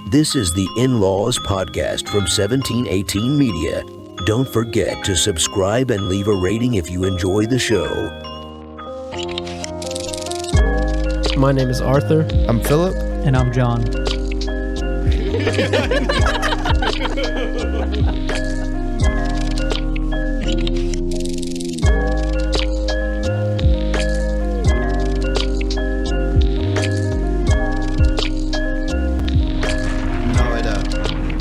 This is the In-Laws podcast from 1718 Media. Don't forget to subscribe and leave a rating if you enjoy the show. My name is Arthur. I'm Philip. And I'm John.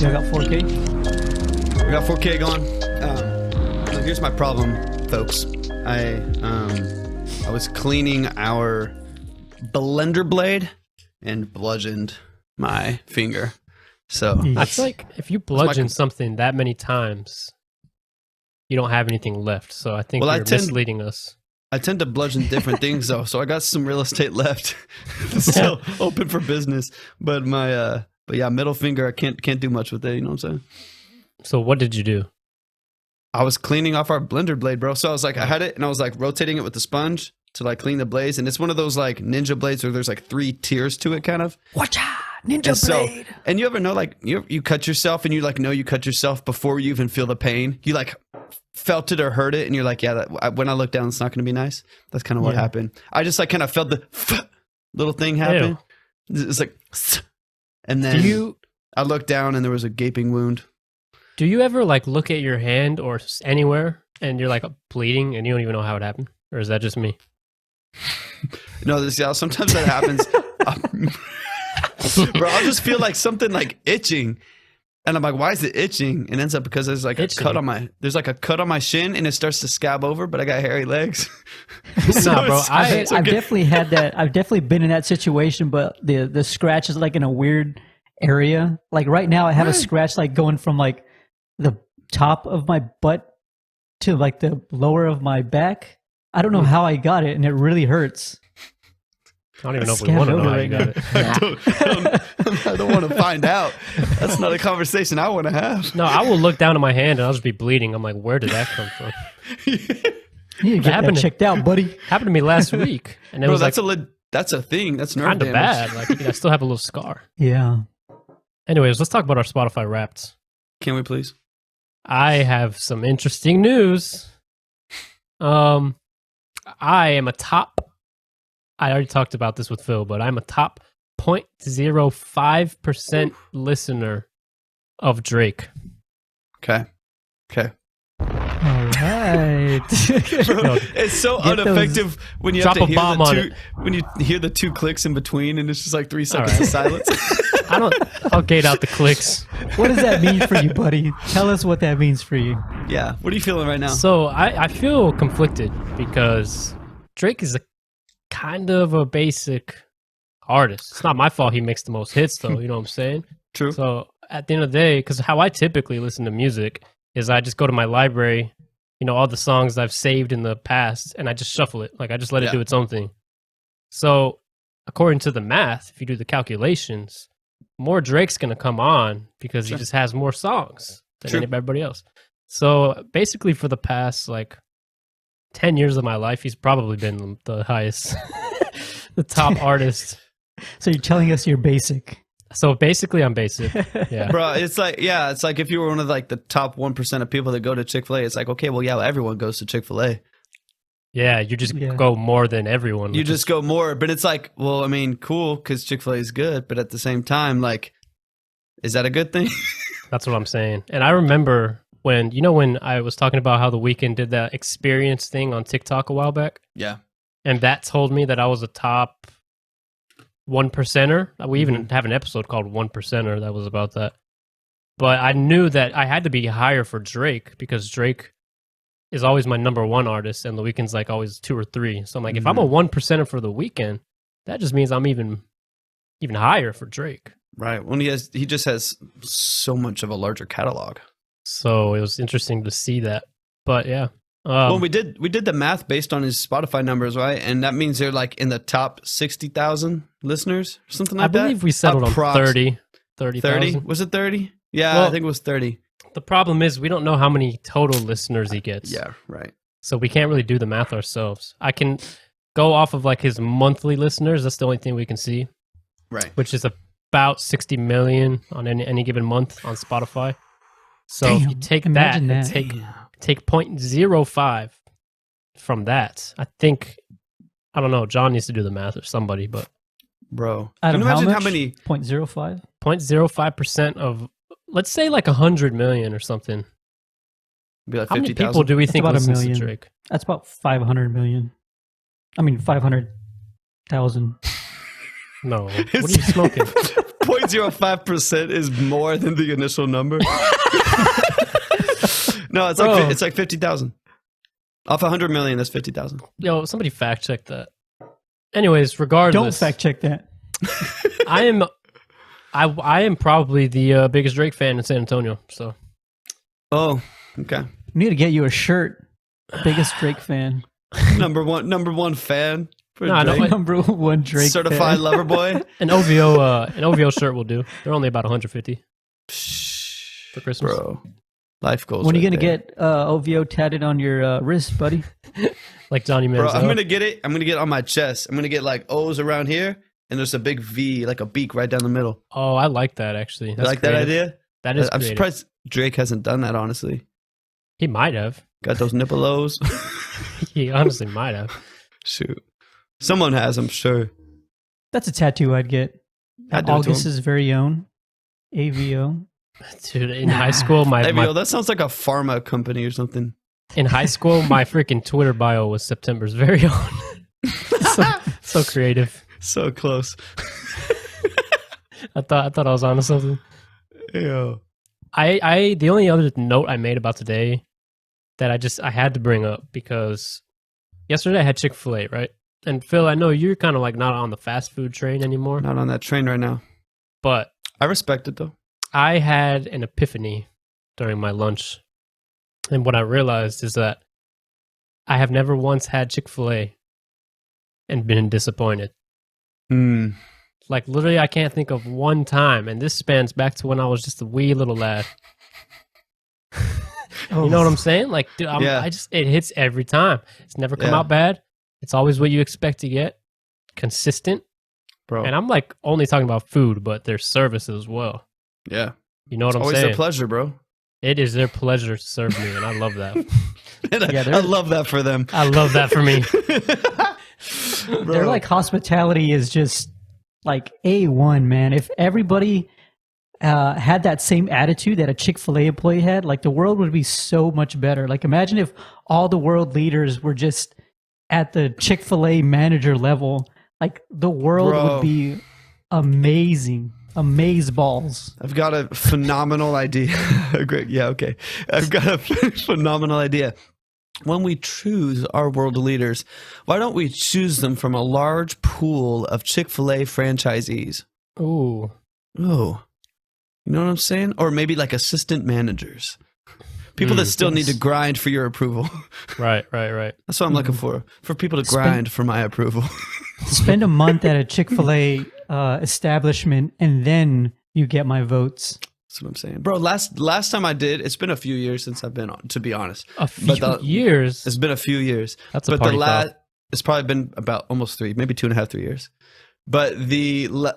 You got 4K? We got 4K going. Now here's my problem, folks. I was cleaning our blender blade and bludgeoned my finger. So I feel like if you bludgeon something that many times, you don't have anything left. So I think you're misleading us. I tend to bludgeon different things though, so I got some real estate left. Still open for business, but my But yeah, middle finger, I can't do much with it, you know what I'm saying? So what did you do? I was cleaning off our blender blade, bro. So I was like, I had it and I was like rotating it with the sponge to like clean the blades. And it's one of those like ninja blades where there's like 3 tiers to it kind of. Watcha! Ninja blade! And you ever know like you cut yourself and you like know you cut yourself before you even feel the pain? You like felt it or heard it and you're like, yeah, when I look down, it's not going to be nice. That's kind of what happened. I just like kind of felt the little thing happen. It's like... And then I looked down and there was a gaping wound. Do you ever like look at your hand or anywhere and you're like bleeding and you don't even know how it happened? Or is that just me? No, sometimes that happens. Bro, I'll just feel like something like itching. And I'm like, why is it itching? And it ends up because there's like a cut on my shin and it starts to scab over, but I got hairy legs. So nah, bro, I've definitely had that. I've definitely been in that situation, but the scratch is like in a weird area. Like right now I have a scratch like going from like the top of my butt to like the lower of my back. I don't know how I got it and it really hurts. I don't even know if we want to know how you got it. I don't want to find out. That's not a conversation I want to have. No, I will look down at my hand and I'll just be bleeding. I'm like, where did that come from? You need to get that checked out, buddy. Happened to me last week. And it Bro, was that's a thing. That's nerve kind of damage. bad. Like, I still have a little scar. Yeah. Anyways, let's talk about our Spotify Wrapped. Can we please? I have some interesting news. I am a top... I already talked about this with Phil, but I'm a top 0.05% listener of Drake. All Okay. right. Bro, it's so ineffective when you have to hear when you hear the 2 clicks in between and it's just like 3 seconds of silence. I'll gate out the clicks. What does that mean for you, buddy? Tell us what that means for you. Yeah. What are you feeling right now? So I feel conflicted because Drake is a kind of a basic artist. It's not my fault he makes the most hits though, you know what I'm saying? True. So at the end of the day, because how I typically listen to music is I just go to my library, you know, all the songs I've saved in the past and I just shuffle it. Like I just let it do its own thing. So according to the math, if you do the calculations, more Drake's going to come on because he just has more songs than anybody else. So basically for the past like 10 years of my life, he's probably been the highest, the top artist. So you're telling us you're basic. So basically I'm basic. Yeah. Bro, it's like if you were one of like the top 1% of people that go to Chick-fil-A, it's like, okay, well, yeah, everyone goes to Chick-fil-A. Yeah, you just go more than everyone. You just go more, but it's like, well, I mean, cool, because Chick-fil-A is good, but at the same time, like, is that a good thing? That's what I'm saying. And I remember when I was talking about how The Weeknd did that experience thing on TikTok a while back. Yeah. And that told me that I was a top 1%er. We even have an episode called 1%er that was about that. But I knew that I had to be higher for Drake because Drake is always my number 1 artist and The Weeknd's like always 2 or 3. So I'm like, if I'm a 1%er for The Weeknd, that just means I'm even higher for Drake. Right. When he just has so much of a larger catalog. So it was interesting to see that. But yeah. Well, we did the math based on his Spotify numbers, right? And that means they're like in the top 60,000 listeners or something like that. I believe we settled on 30. 30? Was it 30? Yeah, well, I think it was 30. The problem is we don't know how many total listeners he gets. Yeah, right. So we can't really do the math ourselves. I can go off of like his monthly listeners. That's the only thing we can see. Right. Which is about 60 million on any given month on Spotify. So if you Damn, take that imagine and that. take 0.05 from that, I think, I don't know, John needs to do the math or somebody, but Bro, Adam, can you imagine how how much? many? 0.05? 0.05% of, let's say like 100 million or something. Be like How many 50,000. people do we That's think about a listens to million. Drake? That's about 500 million. I mean, 500,000. No. What are you smoking? 0.05% is more than the initial number. No, it's Bro. like 50,000. Off 100 million, that's 50,000. Yo, somebody fact check that. Anyways, regardless. Don't fact check that. I am probably the biggest Drake fan in San Antonio. So Oh, okay. We need to get you a shirt. Biggest Drake fan. Number one fan for No, no, Drake. Number one Drake Certified fan. lover boy. an OVO shirt will do. They're only about 150 for Christmas. Bro, life goals. When are you right going to there. get OVO tatted on your wrist, buddy? Like Johnny Manziel. Bro, I'm gonna get it on my chest. I'm gonna get like O's around here, and there's a big V, like a beak right down the middle. Oh, I like that actually. You That's like creative. that idea? That is I'm creative. surprised Drake hasn't done that, honestly. He might have. Got those nipple O's. He honestly might have. Shoot. Someone has, I'm sure. That's a tattoo I'd get. I'd do it to him. August's very own. AVO. Dude, in high school, Hey, yo, that sounds like a pharma company or something. my freaking Twitter bio was September's very own. so creative. So close. I thought I was onto something. Yo. The only other note I made about today that I had to bring up, because yesterday I had Chick-fil-A, right? And Phil, I know you're kind of like not on the fast food train anymore, Not on that train right now. but I respect it though. I had an epiphany during my lunch. And what I realized is that I have never once had Chick-fil-A and been disappointed. Mm. Like literally I can't think of one time, and this spans back to when I was just a wee little lad. You know what I'm saying? Like, dude, Yeah. it hits every time. It's never come Yeah. out bad. It's always what you expect to get. Consistent. Bro. And I'm like only talking about food, but their service as well. Yeah. You know what I'm Always saying? a pleasure, bro. It is their pleasure to serve me, and I love that. And Yeah, I love that for them. I love that for me. Their like hospitality is just like A1, man. If everybody had that same attitude that a Chick-fil-A employee had, like the world would be so much better. Like imagine if all the world leaders were just at the Chick-fil-A manager level. Like the world Bro. would be amazing. Amaze balls. I've got a phenomenal idea. Great. Yeah, okay. I've got a phenomenal idea. When we choose our world leaders, why don't we choose them from a large pool of Chick-fil-A franchisees? Ooh. Oh, you know what I'm saying? Or maybe like assistant managers. People that still need to grind for your approval. Right. That's what I'm looking for people to Spend- grind for my approval. Spend a month at a Chick-fil-A establishment and then you get my votes. That's what I'm saying. Bro, last time I did, it's been a few years since I've been on, to be honest. A few But years. It's been a few years. That's a but party foul. it's probably been about almost 3, maybe 2.5, 3 years. But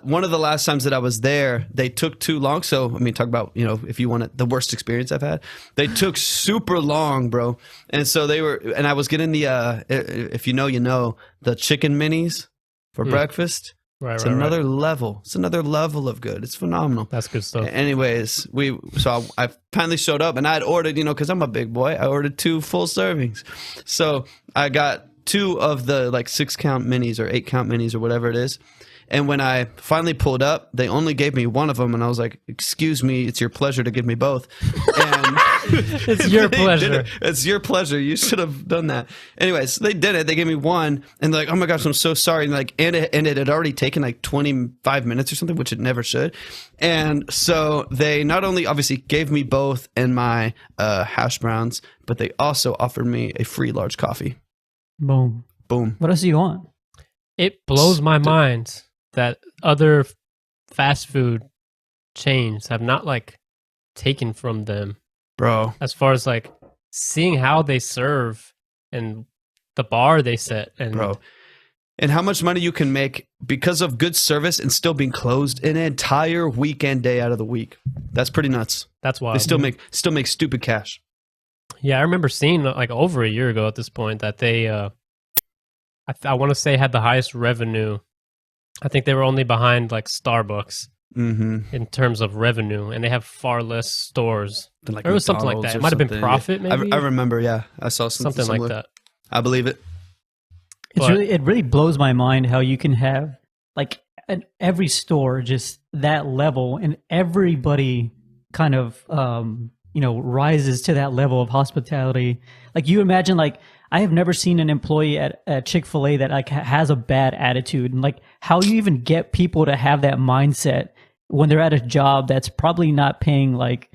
one of the last times that I was there, they took too long. So, I mean, talk about, if you want the worst experience I've had, they took super long, bro. And so and I was getting the, if you know, the chicken minis for breakfast. Right. It's another level. It's another level of good. It's phenomenal. That's good stuff. Anyways, I finally showed up, and I had ordered, because I'm a big boy, I ordered 2 full servings. So I got 2 of the like 6-count minis or 8-count minis or whatever it is. And when I finally pulled up, they only gave me one of them, and I was like, "Excuse me, it's your pleasure to give me both." And It's your they pleasure. did it. It's your pleasure. You should have done that. Anyways, they did it. They gave me one, and they're like, "Oh my gosh, I'm so sorry." And it had already taken like 25 minutes or something, which it never should. And so they not only obviously gave me both and my hash browns, but they also offered me a free large coffee. Boom. Boom. What else do you want? It blows my mind that other fast food chains have not like taken from them, Bro. as far as like seeing how they serve and the bar they set. And Bro. and how much money you can make because of good service and still being closed an entire weekend day out of the week. That's pretty nuts. That's wild. They still make stupid cash. Yeah, I remember seeing like over a year ago at this point that they, I want to say had the highest revenue. I think they were only behind like Starbucks in terms of revenue, and they have far less stores. Like or it was something like that. It might have been profit, maybe. I remember. Yeah, I saw something like that. I believe it. It really blows my mind how you can have like at every store just that level, and everybody kind of rises to that level of hospitality. Like you imagine, like I have never seen an employee at Chick-fil-A that like has a bad attitude, and like how you even get people to have that mindset when they're at a job that's probably not paying like,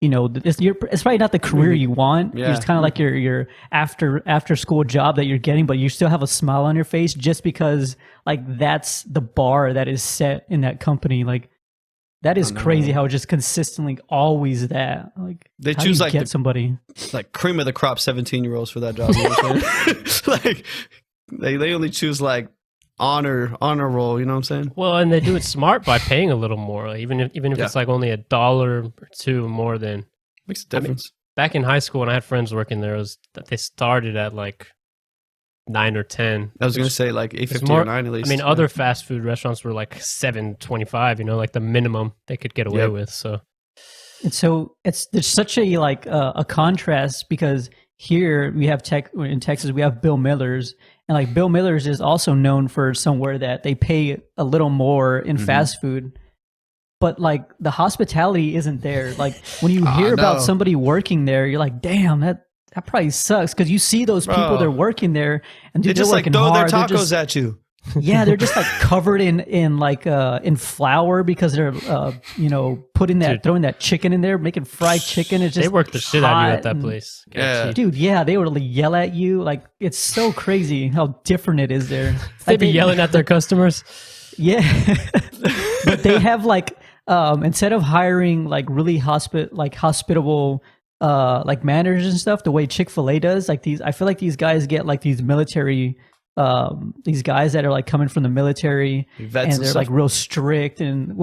it's probably not the career you want. Yeah. It's kind of like your after school job that you're getting, but you still have a smile on your face just because like that's the bar that is set in that company. Like that is crazy how it's just consistently always that. Like they how choose do you like get somebody like cream of the crop 17-year-olds for that job. You know what I'm saying? Like they only choose like honor roll, you know what I'm saying? Well, and they do it smart by paying a little more, even if it's like only $1 or $2 more than makes a difference. Back in high school when I had friends working there, it was that they started at like 9 or 10. I was gonna say like 8.50 or 9 at least. I mean, other fast food restaurants were like 7.25, like the minimum they could get away with. So and so there's such a like a contrast, because here we have in Texas we have Bill Miller's, and like Bill Miller's is also known for somewhere that they pay a little more in fast food, but like the hospitality isn't there. Like when you hear about somebody working there, you're like, damn, that probably sucks, because you see those people that are working there and they just like throw their tacos at you. Yeah, they're just like covered in flour because they're throwing that chicken in there, making fried chicken. It's just they work the shit out of you at that place. Yeah, dude. Yeah, they would yell at you. Like it's so crazy how different it is there. They'd be yelling at their customers. Yeah, but they have like instead of hiring like really hospitable like managers and stuff, the way Chick-fil-A does, like I feel like these guys get like these military. These guys that are like coming from the military, and they're like real strict, and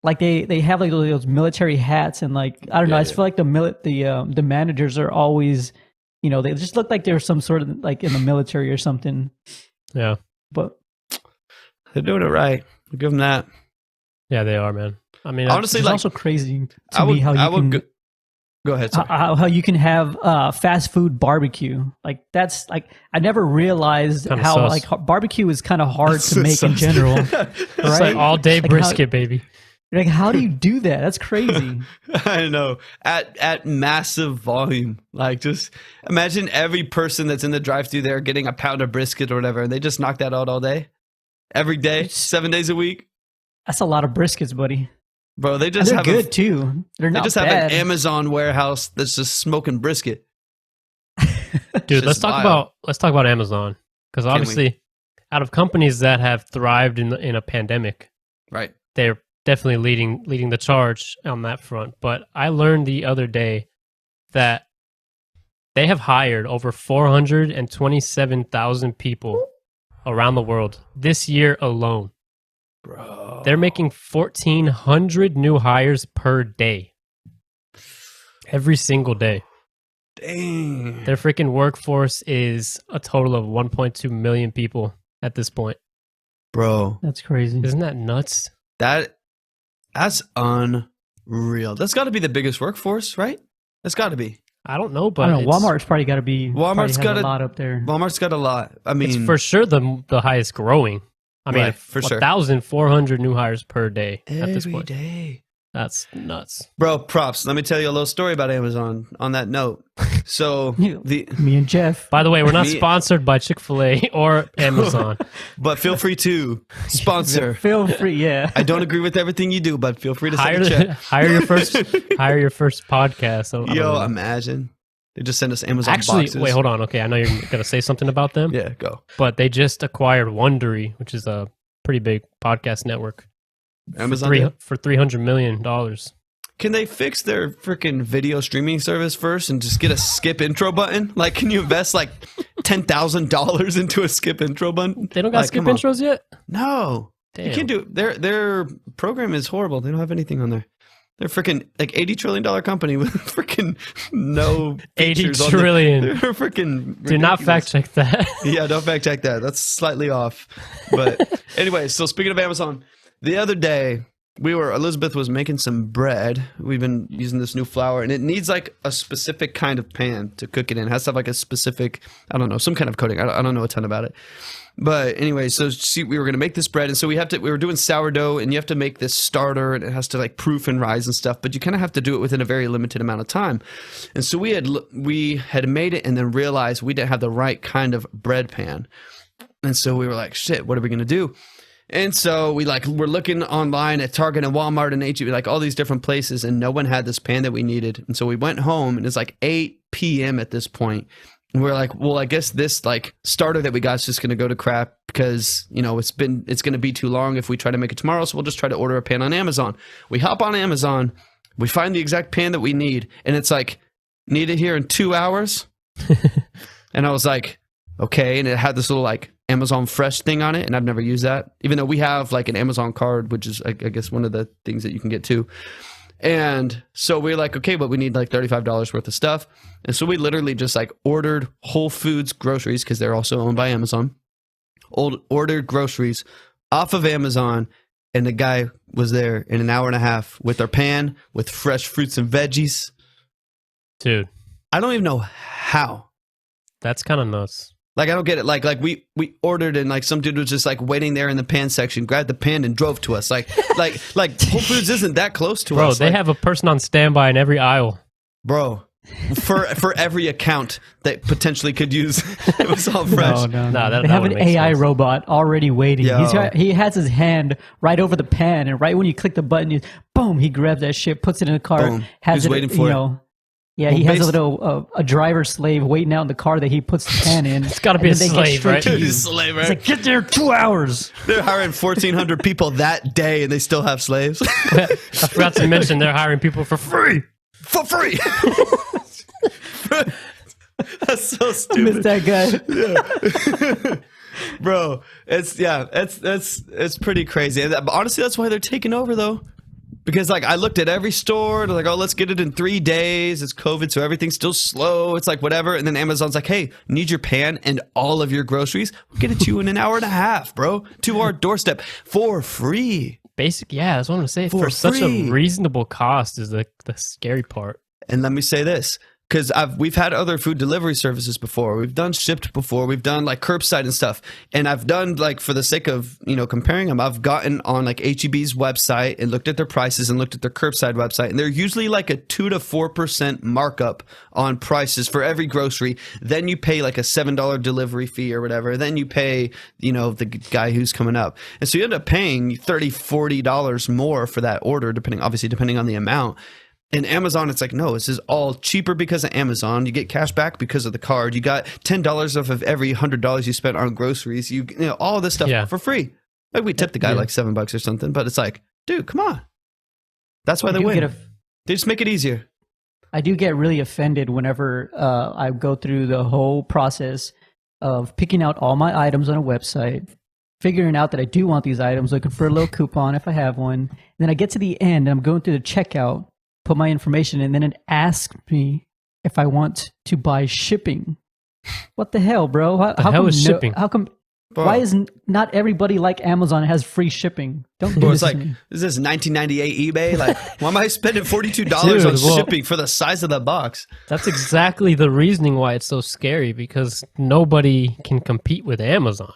like they have like those military hats, and like I don't know. I just feel like the managers are always, they just look like they're some sort of like in the military or something. Yeah, but they're doing it right. I'll give them that. Yeah, they are, man. I mean, honestly, it's also crazy to me how you can. Go ahead. How you can have fast food barbecue. Like that's like I never realized kinda how sus. like barbecue is kind of hard to make in general. Right? It's like all day brisket, baby. Like how do you do that? That's crazy. I know. At massive volume. Like just imagine every person that's in the drive-thru there getting a pound of brisket or whatever, and they just knock that out all day. Every day, 7 days a week. That's a lot of briskets, buddy. Bro, they just they're have good too. They're not They just bad. have an Amazon warehouse that's just smoking brisket. Dude, let's talk about Amazon, because obviously, out of companies that have thrived in a pandemic, right? They're definitely leading the charge on that front. But I learned the other day that they have hired over 427,000 people around the world this year alone. Bro, they're making 1,400 new hires per day. Every single day. Dang. Their freaking workforce is a total of 1.2 million people at this point. Bro. That's crazy. Isn't that nuts? That's unreal. That's got to be the biggest workforce, right? That's got to be. I don't know, but I don't know, Walmart's probably got to be. Walmart's got a lot up there. Walmart's got a lot. I mean, it's for sure the highest growing. I mean, right, for sure. 1,400 new hires per day at this point. Every day. That's nuts. Bro, props. Let me tell you a little story about Amazon on that note. So, me and Jeff. By the way, we're not sponsored by Chick-fil-A or Amazon. But feel free to sponsor. Feel free, yeah. I don't agree with everything you do, but feel free to send a check. hire your first podcast. Yo, imagine. They just send us Amazon boxes. Wait, hold on. Okay, I know you're going to say something about them. Yeah, go. But they just acquired Wondery, which is a pretty big podcast network. Amazon for $300 million. can they fix their freaking video streaming service first and just get a skip intro button? Like, can you invest like $10,000 into a skip intro button? They don't got skip intros yet? No. Damn. You can't do it. Their program is horrible. They don't have anything on there. They're freaking like $80 trillion company with freaking no 80 trillion. They're freaking Do not fact check that. Yeah, don't fact check that. That's slightly off. But anyway, so speaking of Amazon, the other day Elizabeth was making some bread. We've been using this new flour, and it needs like a specific kind of pan to cook it in. It has to have like a specific, I don't know, some kind of coating. I don't know a ton about it. But anyway, so we were going to make this bread, and so we were doing sourdough, and you have to make this starter, and it has to like proof and rise and stuff, but you kind of have to do it within a very limited amount of time. And so we had made it and then realized we didn't have the right kind of bread pan. And so we were like, shit, what are we going to do? And so we're looking online at Target and Walmart and H-E-B, like all these different places, and no one had this pan that we needed. And so we went home, and it's like 8 p.m. at this point. And we're like, well, I guess this like starter that we got is just going to go to crap because, you know, it's going to be too long if we try to make it tomorrow. So we'll just try to order a pan on Amazon. We hop on Amazon, we find the exact pan that we need, and it's like, need it here in 2 hours. And I was like, okay. And it had this little like Amazon Fresh thing on it, and I've never used that, even though we have like an Amazon card, which is I guess one of the things that you can get too. And so we're like, okay, but we need like $35 worth of stuff. And so we literally just like ordered Whole Foods groceries, because they're also owned by Amazon. Ordered groceries off of Amazon, and the guy was there in an hour and a half with our pan with fresh fruits and veggies. Dude, I don't even know how. that's kind of nuts. Like, I don't get it. Like we ordered, and like some dude was just like waiting there in the pan section, grabbed the pan and drove to us. Like Whole Foods isn't that close to us. Bro, they have a person on standby in every aisle. Bro, for every account that potentially could use Amazon Fresh. No, they have an AI robot already waiting. Yo. He has his hand right over the pan, and right when you click the button, boom, he grabs that shit, puts it in the cart, Boom. has Who's it, waiting for it? Yeah, Well, he has a little a driver slave waiting out in the car that he puts the pan in. It's got to be a slave, right? Slave, right? He's like, get there 2 hours. They're hiring 1,400 people that day, and they still have slaves. I forgot to mention they're hiring people for free. For free. That's so I stupid. miss that guy. Bro, it's pretty crazy. And honestly, that's why they're taking over, though. Because like I looked at every store, they're like, oh, let's get it in 3 days. It's COVID, so everything's still slow. It's like whatever. And then Amazon's like, hey, need your pan and all of your groceries? We'll get it to you in an hour and a half, bro. To our doorstep for free. That's what I'm going to say. For For such free. a reasonable cost is the scary part. And let me say this, because we've had other food delivery services before. We've done Shipt before. We've done like curbside and stuff. And I've done, like, for the sake of, comparing them, I've gotten on like H-E-B's website and looked at their prices and looked at their curbside website. And they're usually like a 2 to 4% markup on prices for every grocery. Then you pay like a $7 delivery fee or whatever. Then you pay, the guy who's coming up. And so you end up paying $30, $40 more for that order, depending on the amount. In Amazon, it's like, no, this is all cheaper because of Amazon. You get cash back because of the card. You got $10 off of every $100 you spent on groceries. You know, all this stuff for free. Like, we tipped the guy like $7 or something, but it's like, dude, come on. That's why they win. They just make it easier. I do get really offended whenever I go through the whole process of picking out all my items on a website, figuring out that I do want these items, looking for a little coupon if I have one. And then I get to the end, and I'm going through the checkout, put my information, and then it asks me if I want to buy shipping. What the hell, bro? How come shipping? How come? Bro. Why isn't not everybody like Amazon has free shipping? Don't do It's this like, to me. is this 1998 eBay? Like, why am I spending $42 Dude, on shipping for the size of the box? That's exactly the reasoning why it's so scary, because nobody can compete with Amazon,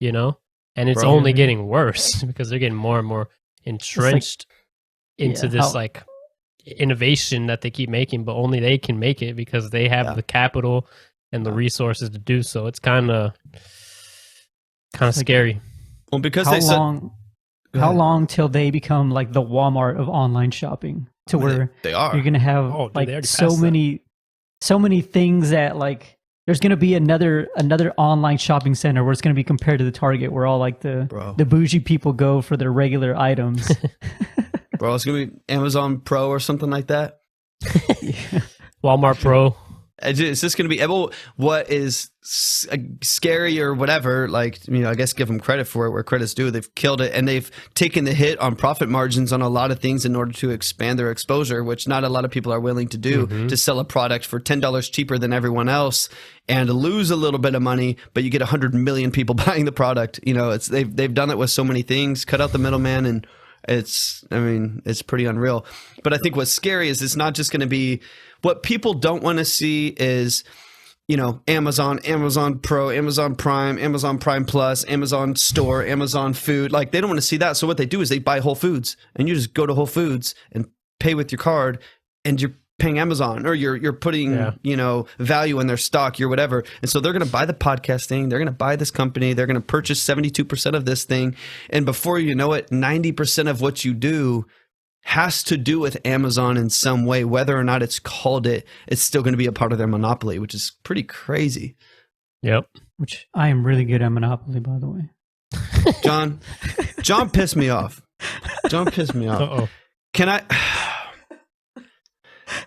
And it's only getting worse because they're getting more and more entrenched into this innovation that they keep making, but only they can make it because they have the capital and the resources to do so. It's kind of scary. Well, because how long till they become like the Walmart of online shopping, to where they are. You're gonna have so many things that like there's gonna be another online shopping center where it's gonna be compared to the Target, where all like the bougie people go for their regular items. Bro, it's gonna be Amazon Pro or something like that. Walmart Pro. It's just going to be what is scary or whatever. Like, I guess give them credit for it where credit's due. They've killed it, and they've taken the hit on profit margins on a lot of things in order to expand their exposure, which not a lot of people are willing to do, to sell a product for $10 cheaper than everyone else and lose a little bit of money, but you get 100 million people buying the product. They've done it with so many things, cut out the middleman, and it's pretty unreal. But I think what's scary is it's not just going to be what people don't want to see is, Amazon Pro, Amazon Prime, Amazon Prime Plus, Amazon Store, Amazon Food. Like, they don't want to see that. So what they do is they buy Whole Foods, and you just go to Whole Foods and pay with your card, and you're paying Amazon, or you're putting, value in their stock, or whatever. And so they're going to buy the podcast thing. They're going to buy this company. They're going to purchase 72% of this thing. And before you know it, 90% of what you do has to do with Amazon in some way, whether or not it's called it. It's still going to be a part of their monopoly, which is pretty crazy. Yep. Which I am really good at Monopoly, by the way. John pissed me off. Uh-oh. Can I?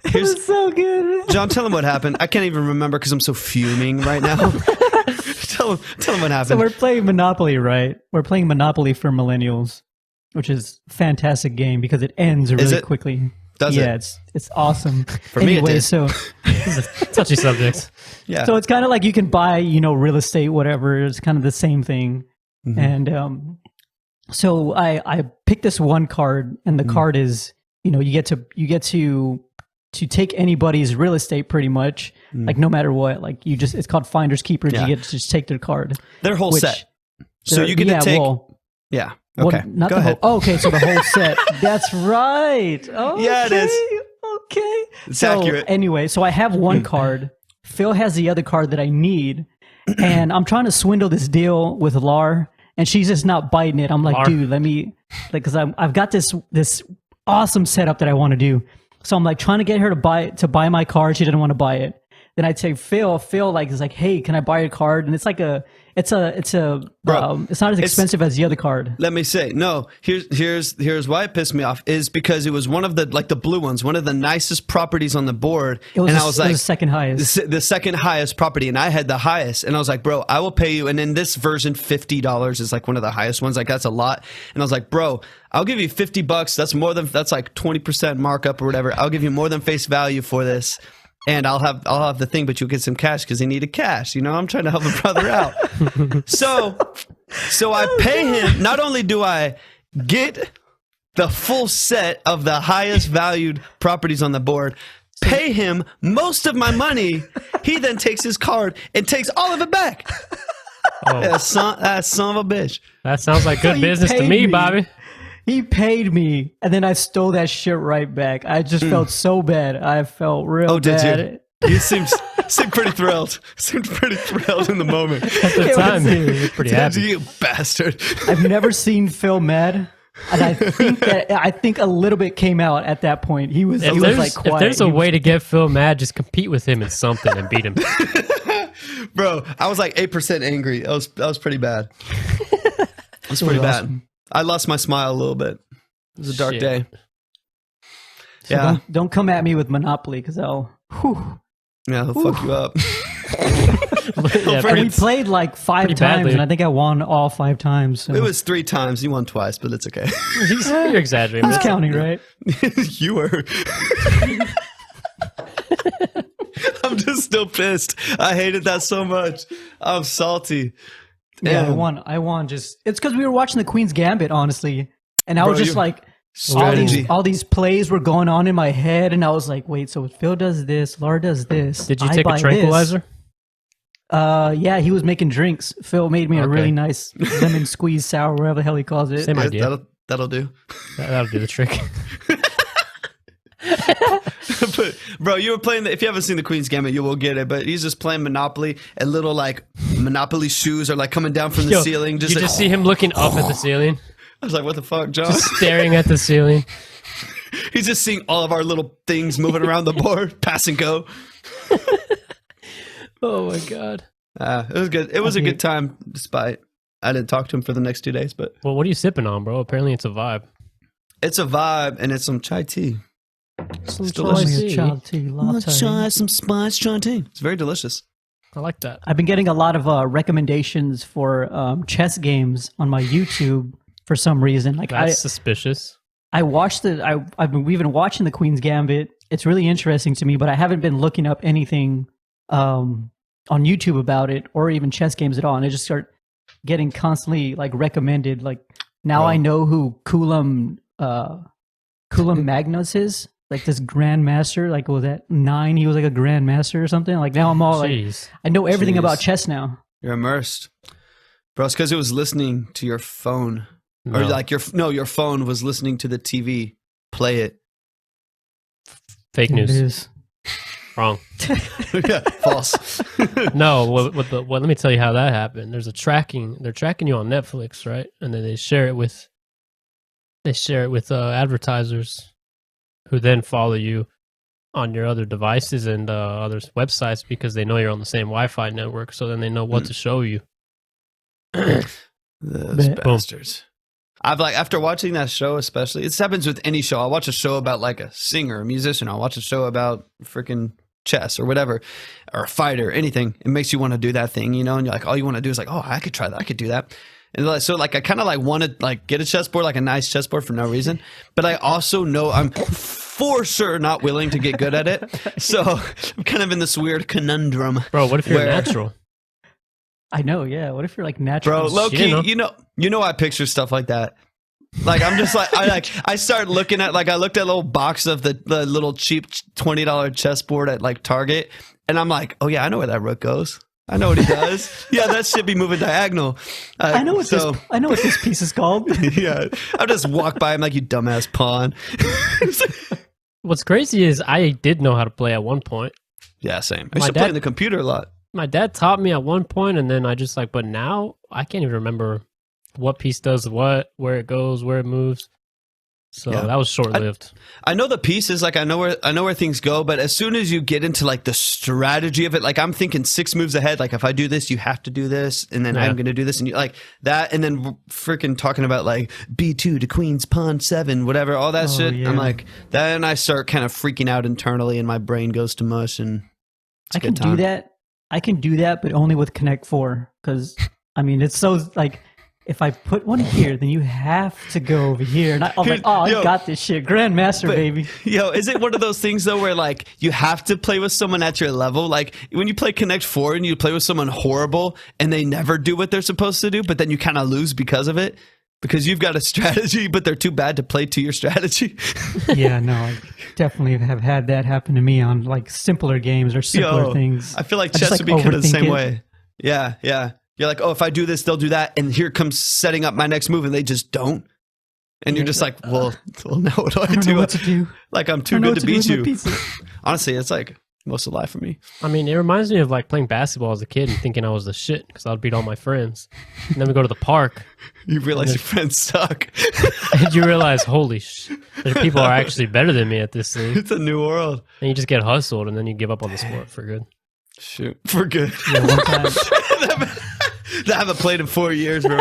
Here's so good. John, tell him what happened. I can't even remember because I'm so fuming right now. tell him what happened. So we're playing Monopoly, right? We're playing Monopoly for millennials, which is a fantastic game because it ends really quickly. Does it? Yeah, it's awesome. For me, it did. So touchy subjects. Yeah. So it's kind of like you can buy, real estate, whatever. It's kind of the same thing. Mm-hmm. And so I picked this one card, and the card is, you get to take anybody's real estate pretty much, like no matter what. Like it's called Finders Keepers. Yeah. You get to just take their card. Their whole set. So you get to take. Yeah. Okay. Well, not Go the ahead. whole. Oh, okay, so the whole set. That's right. Okay, Yeah, it is. Okay. It's so accurate. Anyway, so I have one card. Phil has the other card that I need, and I'm trying to swindle this deal with Lar, and she's just not biting it. I'm like, Lar. dude, let me, because I've got this awesome setup that I want to do. So I'm like trying to get her to buy my card. She didn't want to buy it. Then I take Phil. Phil is like, hey, can I buy your card? And it's like it's not as expensive as the other card. Let me say, no. Here's why it pissed me off is because it was one of the blue ones, one of the nicest properties on the board, It was I was like the second highest. the second highest property, and I had the highest, and I was like, bro, I will pay you. And in this version, $50 is like one of the highest ones. Like, that's a lot. And I was like, bro, I'll give you $50. That's like 20% markup or whatever. I'll give you more than face value for this. And I'll have the thing, but you'll get some cash because he needed cash. I'm trying to help a brother out. So I pay him. Not only do I get the full set of the highest valued properties on the board, pay him most of my money. He then takes his card and takes all of it back. Oh. That son of a bitch. That sounds like good He business to paid me, me. Bobby. He paid me, and then I stole that shit right back. I just felt so bad. I felt real Did bad. you? You seemed pretty thrilled. Seemed pretty thrilled in the moment. At the It time, was- he was pretty Did happy. you bastard? I've never seen Phil mad, and I think a little bit came out at that point. He was If like quiet. if there's a He was- way to get Phil mad, just compete with him in something and beat him. Bro, I was like 8% angry. That was pretty bad. It was pretty bad. awesome. I lost my smile a little bit. It was a dark Shit. day. So Yeah. don't come at me with Monopoly because I'll. Whew. Yeah, he'll fuck you up. Yeah, And we played like 5 pretty times, badly. and I think I won all 5 times. So. It was 3 times. You won twice, but it's okay. You're exaggerating. Who's counting, right? You were. I'm just still pissed. I hated that so much. I'm salty. Yeah, Damn. I won. Just it's because we were watching the Queen's Gambit, honestly, and I Bro, was just you- like, Strategy. all these plays were going on in my head, and I was like, wait, so Phil does this, Laura does this. Did you I take buy a tranquilizer? This. Yeah, he was making drinks. Phil made me a Okay. really nice lemon squeeze sour, whatever the hell he calls it. Same idea. That'll do. That'll do the trick. But, bro, you were playing. If you haven't seen the Queen's Gambit, you will get it. But he's just playing Monopoly, and little like Monopoly shoes are like coming down from the Yo, ceiling. you Just like, just see him looking up at the ceiling, I was like, what the fuck, John? just staring at the ceiling. He's just seeing all of our little things moving around the board, pass and go. Oh my god. It was good. It was a good time, despite I didn't talk to him for the next 2 days. But Well, what are you sipping on, bro? Apparently, it's a vibe. It's a vibe, and it's some chai tea. Some It's chai delicious. tea. Let's try some spice chai tea. It's very delicious. I like that. I've been getting a lot of recommendations for chess games on my YouTube for some reason. Like That's suspicious. I watched we've been watching the Queen's Gambit. It's really interesting to me, but I haven't been looking up anything on YouTube about it or even chess games at all. And I just start getting constantly like recommended. Like now I know who Kulam Magnus is. Like this grandmaster, like was that 9? He was like a grandmaster or something. Like now I'm all like, I know everything about chess now. You're immersed, bro. It's because it was listening to your phone, No. or like your phone was listening to the TV. Play it. Fake It news. is. Wrong. Yeah, false. No, let me tell you how that happened. There's a tracking. They're tracking you on Netflix, right? And then they share it with advertisers, who then follow you on your other devices and other websites because they know you're on the same Wi-Fi network. So then they know what to show you. Those bastards. I've like after watching that show, especially, this happens with any show. I'll watch a show about like a singer, a musician. I'll watch a show about freaking chess or whatever, or a fighter, anything. It makes you want to do that thing, you know. And you're like, all you want to do is like, oh, I could try that. I could do that. And like, so like I kind of like want to like get a chessboard, like a nice chessboard for no reason. But I also know I'm for sure not willing to get good at it. So I'm kind of in this weird conundrum. Bro, what if you're natural? I know, yeah. What if you're like natural? Bro, low key, you know, I picture stuff like that. Like I'm just like I start looking at like I looked at a little box of the little cheap $20 chessboard at like Target, and I'm like, oh yeah, I know where that rook goes. I know what he does. Yeah, that should be moving diagonal. I know what this piece is called. Yeah, I'll just walk by him like, you dumbass pawn. What's crazy is I did know how to play at one point. Yeah, same. I used to play on the computer a lot. My dad taught me at one point, and then I just like, but now I can't even remember what piece does what, where it goes, where it moves. So that was short lived. I know the pieces, like I know where things go, but as soon as you get into like the strategy of it, like I'm thinking 6 moves ahead. Like if I do this, you have to do this, and then I'm going to do this, and you like that, and then freaking talking about like B2 to queen's pawn 7, whatever, all that shit. Yeah. I'm like, then I start kind of freaking out internally, and my brain goes to mush. And I can do that. I can do that, but only with Connect 4, because I mean it's so like. If I put one here, then you have to go over here. And I'm like, oh, I got this shit. Grandmaster, baby. Yo, is it one of those things, though, where, like, you have to play with someone at your level? Like, when you play Connect 4 and you play with someone horrible and they never do what they're supposed to do, but then you kind of lose because of it? Because you've got a strategy, but they're too bad to play to your strategy? Yeah, no, I definitely have had that happen to me on, like, simpler games or simpler things. I feel like chess would be kind of the same way. Yeah, yeah. You're like, oh, if I do this, they'll do that. And here comes setting up my next move, and they just don't. And you're just like, well, now what do I do? I don't know what to do. Like, I'm too good to beat you. Honestly, it's like most of life for me. I mean, it reminds me of like playing basketball as a kid and thinking I was the shit because I'd beat all my friends. And then we go to the park. You realize your friends suck. And you realize, holy shit, there's people are actually better than me at this thing. It's a new world. And you just get hustled, and then you give up on the sport for good. Shoot, for good. Yeah, one time. I haven't played in 4 years, bro.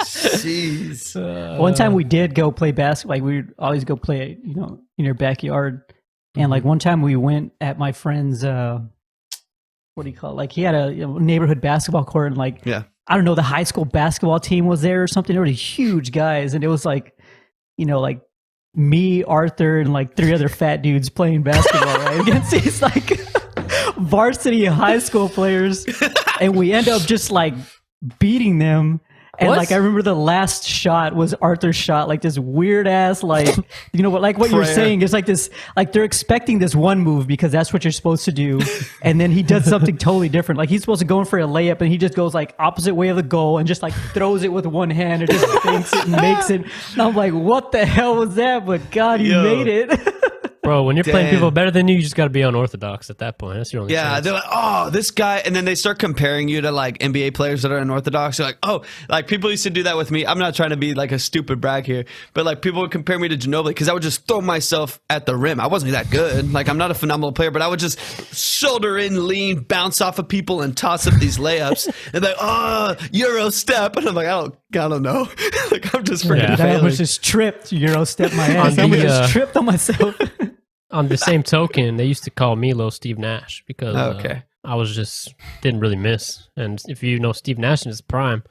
Jeez. One time we did go play basketball. Like we would always go play, you know, in your backyard. And like one time we went at my friend's, what do you call it? Like he had a neighborhood basketball court, and like, I don't know, the high school basketball team was there or something. They were huge guys, and it was like, you know, like me, Arthur, and like 3 other fat dudes playing basketball, right? Against these like varsity high school players, and we end up just like beating them. And like I remember the last shot was Arthur's shot, like this weird ass, like, you know what, like what you're saying is like this, like they're expecting this one move because that's what you're supposed to do, and then he does something totally different. Like he's supposed to go in for a layup, and he just goes like opposite way of the goal and just like throws it with one hand and just thinks it and makes it. And I'm like, what the hell was that? But God, he made it. Bro, when you're playing Damn. people better than you just got to be unorthodox at that point. That's your only chance. They're like, oh, this guy, and then they start comparing you to like NBA players that are unorthodox. You're like, oh, like people used to do that with me. I'm not trying to be like a stupid brag here, but like people would compare me to Ginobili because I would just throw myself at the rim. I wasn't that good. Like I'm not a phenomenal player, but I would just shoulder in, lean, bounce off of people, and toss up these layups. And like, oh, Euro step, and I'm like, I don't know. Like I'm just freaking I failing. almost just tripped, Euro step my ass. I almost just tripped on myself. On the same token, they used to call Milo Steve Nash because I was just didn't really miss. And if you know Steve Nash in his prime,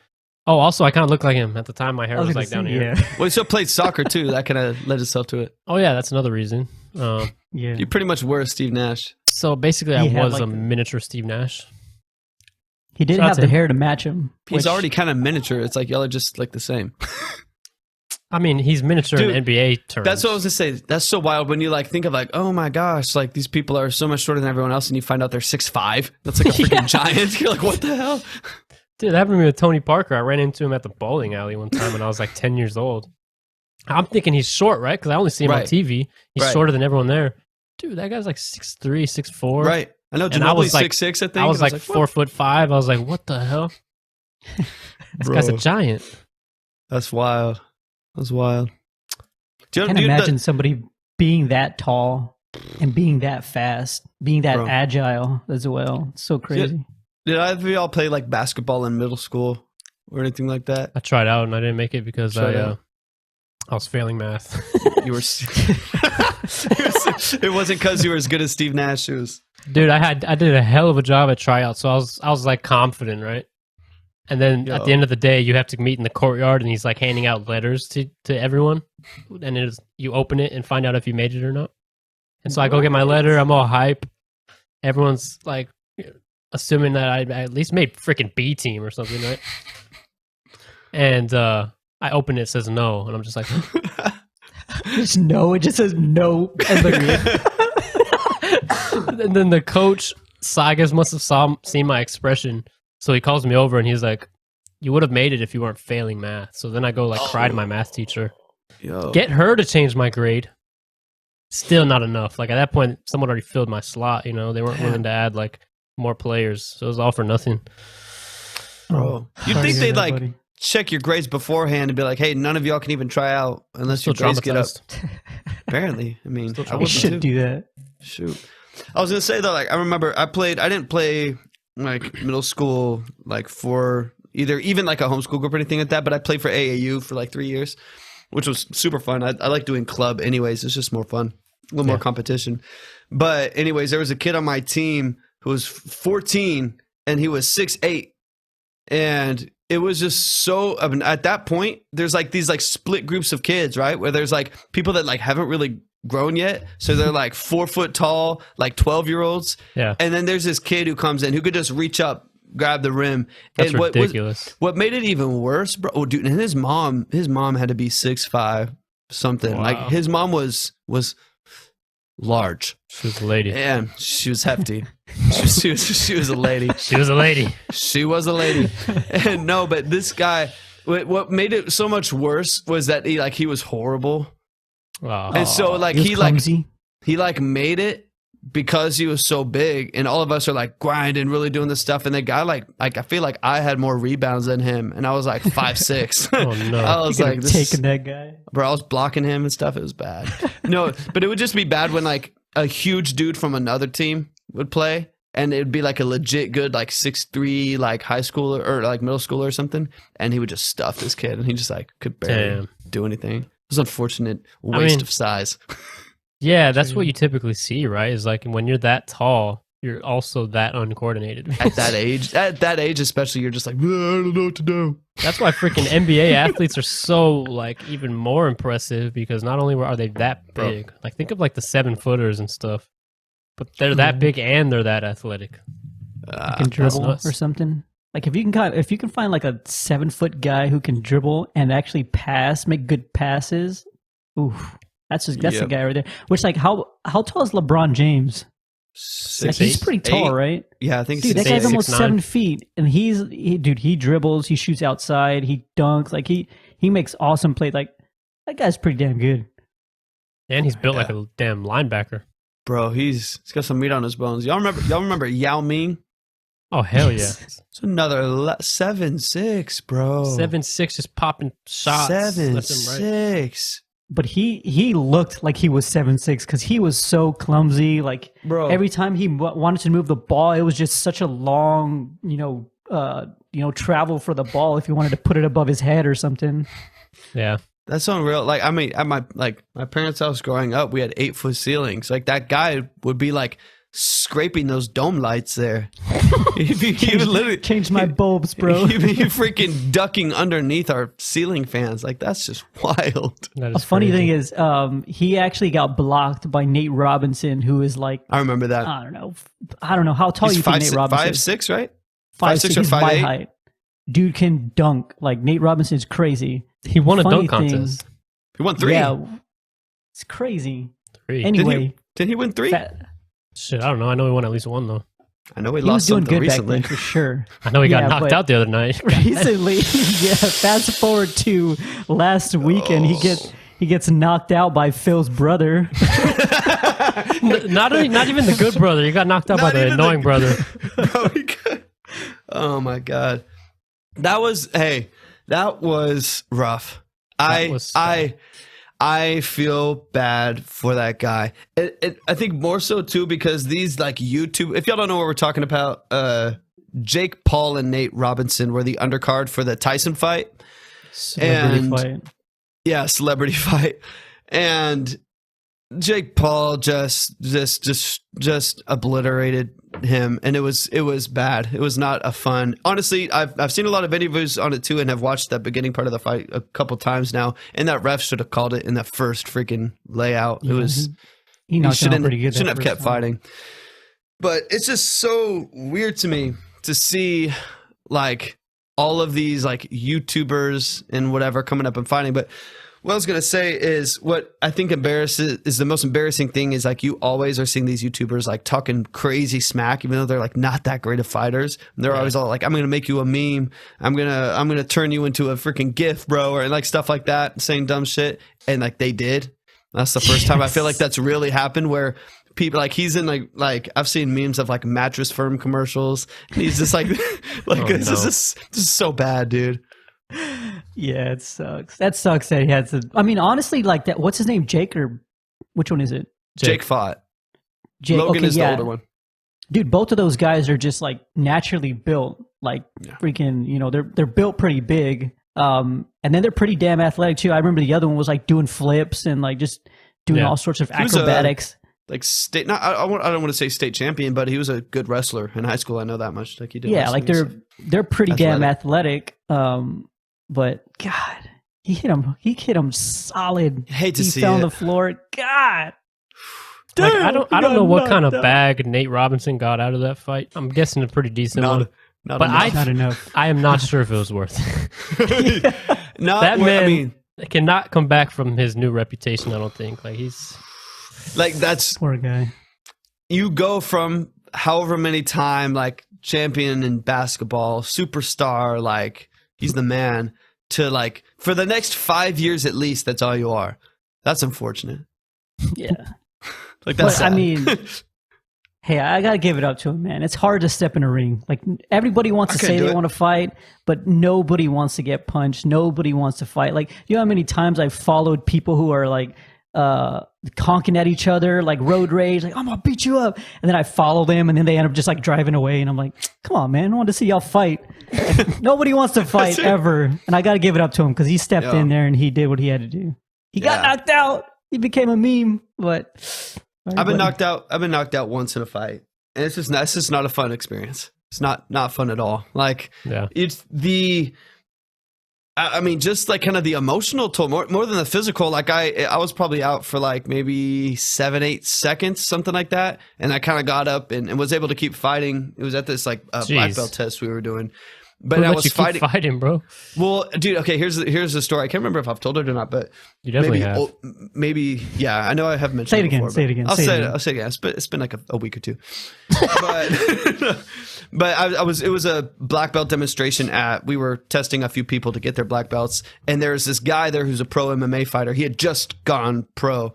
also I kind of looked like him at the time. My hair was like down here. Yeah. Well, you still played soccer too. That kind of led itself to it. Oh yeah, that's another reason. Yeah. You pretty much were Steve Nash. So basically, I He had, was like, a miniature Steve Nash. He didn't Shout out have to the him. hair to match him. He's which- already kind of miniature. It's like y'all are just like the same. I mean, he's miniature Dude, in NBA terms. That's what I was gonna say. That's so wild when you like think of like, oh my gosh, like these people are so much shorter than everyone else, and you find out they're 6'5". That's like a freaking giant. You're like, what the hell? Dude, that happened to me with Tony Parker. I ran into him at the bowling alley one time when I was like 10 years old. I'm thinking he's short, right? Because I only see him on Right. TV. He's Right. shorter than everyone there. Dude, that guy's like 6'3", 6'4". Right. I know And I was Ginobili's like- 6'6", I think. I was and like what? 4'5". I was like, what the hell? This guy's a Bro. giant. That's wild. That's wild. Do I you can't do you- imagine somebody being that tall and being that fast, being that Bro. agile as well. It's so crazy. Did either of y'all play like basketball in middle school or anything like that? I tried out and I didn't make it because Tried out. I was failing math. You were. It wasn't because you were as good as Steve Nash. It was. Dude, I did a hell of a job at tryout, so I was like confident, right? And then at the end of the day, you have to meet in the courtyard, and he's like handing out letters to everyone, and you open it and find out if you made it or not. And so I go get my letter. I'm all hype. Everyone's like assuming that I at least made freaking B team or something, right? And I open it, it says no, and I'm just like, Just no, it just says no. And and then the coach, Sagas, must have seen my expression. So he calls me over and he's like, you would have made it if you weren't failing math. So then I go like cry to my math teacher. Yo. Get her to change my grade. Still not enough. Like at that point, someone already filled my slot. You know, they weren't willing to add like more players. So it was all for nothing. Bro. You'd Sorry think to they'd hear that, like buddy. check your grades beforehand and be like, hey, none of y'all can even try out unless Still your grades get up. traumatized. Apparently. I mean, Still I We would should too. do that. Shoot. I was gonna say though, like I remember I didn't play like middle school like for even like a homeschool group or anything like that, but I played for AAU for like 3 years, which was super fun. I like doing club anyways, it's just more fun. A little more competition. But anyways, there was a kid on my team who was 14 and he was 6'8". And it was just so at that point, there's like these like split groups of kids, right? Where there's like people that like haven't really grown yet. So they're like 4 foot tall, like 12-year-olds. Yeah. And then there's this kid who comes in who could just reach up, grab the rim. That's and ridiculous. What made it even worse, bro? Oh, dude, and his mom had to be 6'5", something. Wow. Like his mom was large. She was a lady. And she was hefty. she was a lady. She was a lady. She was a lady. And no, but this guy, what made it so much worse was that he was horrible. Wow. And so like He was clumsy. he made it because he was so big, and all of us are like grinding, really doing this stuff. And the guy like I feel like I had more rebounds than him, and I was like 5'6". Oh, no. I was You could like, have this taken that guy. bro, I was blocking him and stuff. It was bad. No, but it would just be bad when like a huge dude from another team would play, and it'd be like a legit good like 6'3" like high schooler or like middle schooler or something, and he would just stuff this kid, and he just like could barely Damn. do anything. It was an unfortunate waste mean- of size. Yeah, that's what you typically see, right? Is like when you're that tall, you're also that uncoordinated. At that age especially, you're just like, I don't know what to do. That's why freaking NBA athletes are so like even more impressive, because not only are they that big, like think of like the 7-footers and stuff, but they're that big and they're that athletic. Can dribble nuts. or something. Like if you can find like a 7-foot guy who can dribble and actually pass, make good passes. Oof, that's the Yep. guy right there. Which like how tall is LeBron James? Like, he's pretty tall, right? Yeah, I think Dude, that 6'8". guy's almost 6'9". 7 feet, and he dribbles, he shoots outside, he dunks, like he makes awesome plays. Like that guy's pretty damn good. And he's built like a damn linebacker. Bro, he's got some meat on his bones. Y'all remember Yao Ming? Oh, hell yeah. It's another 7'6", bro. 7'6", just popping shots. 7'6". But he looked like he was 7'6" because he was so clumsy. Like, bro, every time he wanted to move the ball, it was just such a long, travel for the ball if you wanted to put it above his head or something. Yeah. That's unreal. Like, I mean, at my parents' house growing up, we had 8-foot ceilings. Like, that guy would be like scraping those dome lights there. he would literally change my bulbs, bro. He'd be freaking ducking underneath our ceiling fans. Like, that's just wild. A funny thing is, he actually got blocked by Nate Robinson, who is like, I remember that. I don't know how tall you think Nate Robinson is. 5'6", right? 5'6" or 5'8". My height. Dude can dunk. Like, Nate Robinson is crazy. He won a dunk contest. He won 3. Yeah, it's crazy. 3. Anyway, did he win 3? Shit, I don't know. I know he won at least 1 though. I know he was lost doing something good recently. back then, for sure. I know he got knocked out the other night. Recently, yeah. Fast forward to last weekend, he gets knocked out by Phil's brother. not even the good brother. He got knocked out by the annoying brother. Bro, oh my god, that was rough. I feel bad for that guy. I think more so too because these like YouTube. If y'all don't know what we're talking about, Jake Paul and Nate Robinson were the undercard for the Tyson fight. Celebrity fight. Yeah, celebrity fight. And Jake Paul just obliterated him, and it was bad. It was not a fun. Honestly, I've seen a lot of interviews on it too, and have watched that beginning part of the fight a couple times now. And that ref should have called it in the first freaking layout. It was he shouldn't have kept fighting. But it's just so weird to me to see like all of these like YouTubers and whatever coming up and fighting, but. What I was going to say is what I think is the most embarrassing thing is like you always are seeing these YouTubers like talking crazy smack, even though they're like not that great of fighters. And they're always all like, I'm going to make you a meme. I'm going to turn you into a freaking GIF, bro. Or like stuff like that, saying dumb shit. And like they did. That's the first time I feel like that's really happened where people like he's in like I've seen memes of like Mattress Firm commercials. And he's just like, this is so bad, dude. Yeah, it sucks. That sucks that he had to. I mean, honestly, like that. What's his name? Jake or which one is it? Jake fought. Jake. Logan is the older one. Dude, both of those guys are just like naturally built, like freaking. You know, they're built pretty big. And then they're pretty damn athletic too. I remember the other one was like doing flips and like just doing all sorts of acrobatics. Like state, I don't want to say state champion, but he was a good wrestler in high school. I know that much. Like he did. Yeah, like they're pretty damn athletic. But God, he hit him solid. I hate to see he fell on it. the floor. God. Like, I don't know what kind of bag Nate Robinson got out of that fight. I'm guessing a pretty decent one. Not enough. I am not sure if it was worth it. That man cannot come back from his new reputation. I don't think. Like he's like that's poor guy. You go from however many time like champion in basketball, superstar, like he's the man, to like for the next 5 years at least. That's all you are. That's unfortunate. Yeah. Like that's. I mean. Hey, I gotta give it up to him, man. It's hard to step in a ring. Like everybody wants to say they want to fight, but nobody wants to get punched. Nobody wants to fight. Like you know how many times I've followed people who are like conking at each other, like road rage, like I'm gonna beat you up, and then I follow them, and then they end up just like driving away, and I'm like, come on, man, I want to see y'all fight. Like, nobody wants to fight ever, and I gotta give it up to him because he stepped in there and he did what he had to do. He got knocked out. He became a meme, but. I've been knocked out. I've been knocked out once in a fight, and it's just not a fun experience. It's not fun at all. Like, it's the. I mean, just like kind of the emotional toll, more than the physical. Like I was probably out for like maybe 7-8 seconds, something like that, and I kind of got up and was able to keep fighting. It was at this like black belt test we were doing. But I was fighting, bro. Well, dude, okay, here's the story. I can't remember if I've told it or not, but you definitely have. Maybe, yeah, I know I have mentioned say it it before. Say it again. I'll say it again. It's been like a week or two. But it was a black belt demonstration we were testing a few people to get their black belts, and there's this guy there who's a pro MMA fighter. He had just gone pro.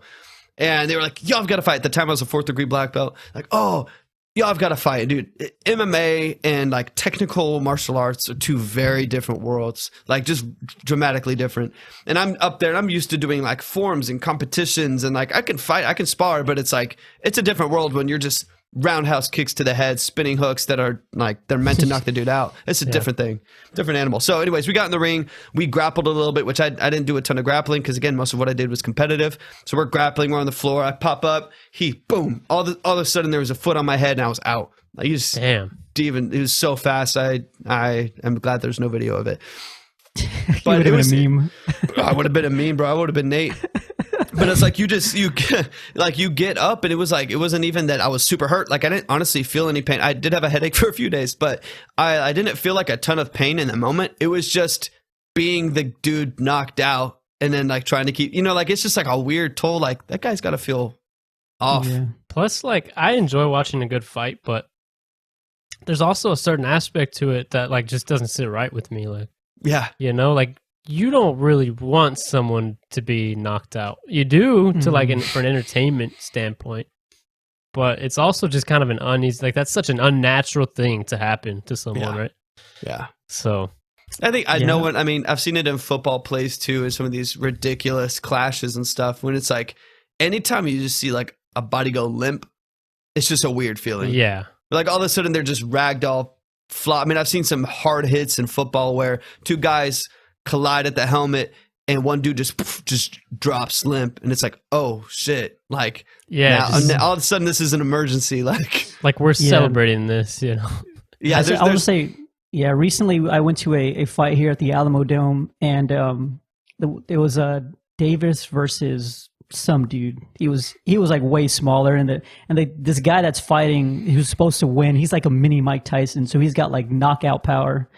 And they were like, yo, I've got to fight. At the time I was a 4th degree black belt. Like, oh, yo, I've got to fight. Dude, MMA and like technical martial arts are 2 very different worlds, like just dramatically different. And I'm up there and I'm used to doing like forums and competitions and like I can fight, I can spar, but it's like, it's a different world when you're just roundhouse kicks to the head, spinning hooks that are like, they're meant to knock the dude out. It's a different thing, different animal. So anyways, we got in the ring, we grappled a little bit, which I didn't do a ton of grappling because again, most of what I did was competitive. So we're grappling, we're on the floor, I pop up, he boom, all of a sudden there was a foot on my head and I was out. Like, Damn. It was so fast. I am glad there's no video of it. But it was a meme. I would have been a meme, bro. I would have been Nate. But it's like you get up and it was like, it wasn't even that I was super hurt. Like I didn't honestly feel any pain. I did have a headache for a few days, but I didn't feel like a ton of pain in the moment. It was just being the dude knocked out and then like trying to keep, like it's just like a weird toll. Like that guy's got to feel off. Yeah. Plus, like I enjoy watching a good fight, but there's also a certain aspect to it that like just doesn't sit right with me. Like, yeah, like you don't really want someone to be knocked out. You do to like for an entertainment standpoint, but it's also just kind of an uneasy. Like that's such an unnatural thing to happen to someone, right? Yeah. So I think I know what I mean. I've seen it in football plays too, in some of these ridiculous clashes and stuff. When it's like anytime you just see like a body go limp, it's just a weird feeling. Yeah. Like all of a sudden they're just ragdoll flop. I mean, I've seen some hard hits in football where 2 guys collide at the helmet and one dude just drops limp and it's like, oh shit. Like now, all of a sudden this is an emergency. Like we're celebrating this, Yeah. I would say, recently I went to a fight here at the Alamo Dome and it was Davis versus some dude. He was like way smaller and this guy that's fighting, who's supposed to win, he's like a mini Mike Tyson, so he's got like knockout power.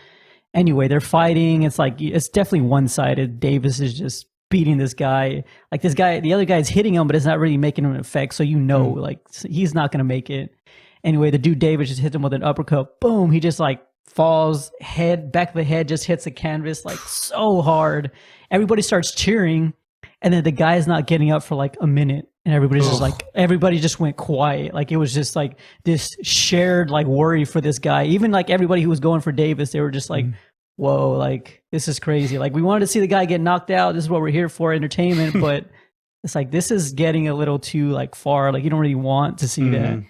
Anyway, they're fighting. It's like it's definitely one-sided. Davis is just beating this guy. Like this guy, the other guy's hitting him, but it's not really making an effect. So like he's not gonna make it. Anyway, the dude Davis just hits him with an uppercut. Boom! He just like falls, back of the head just hits the canvas like so hard. Everybody starts cheering. And then the guy's not getting up for like a minute, and everybody's just like, everybody just went quiet. Like it was just like this shared like worry for this guy. Even like everybody who was going for Davis, they were just like, whoa, like this is crazy. Like we wanted to see the guy get knocked out. This is what we're here for, entertainment. But it's like, this is getting a little too like far. Like you don't really want to see that.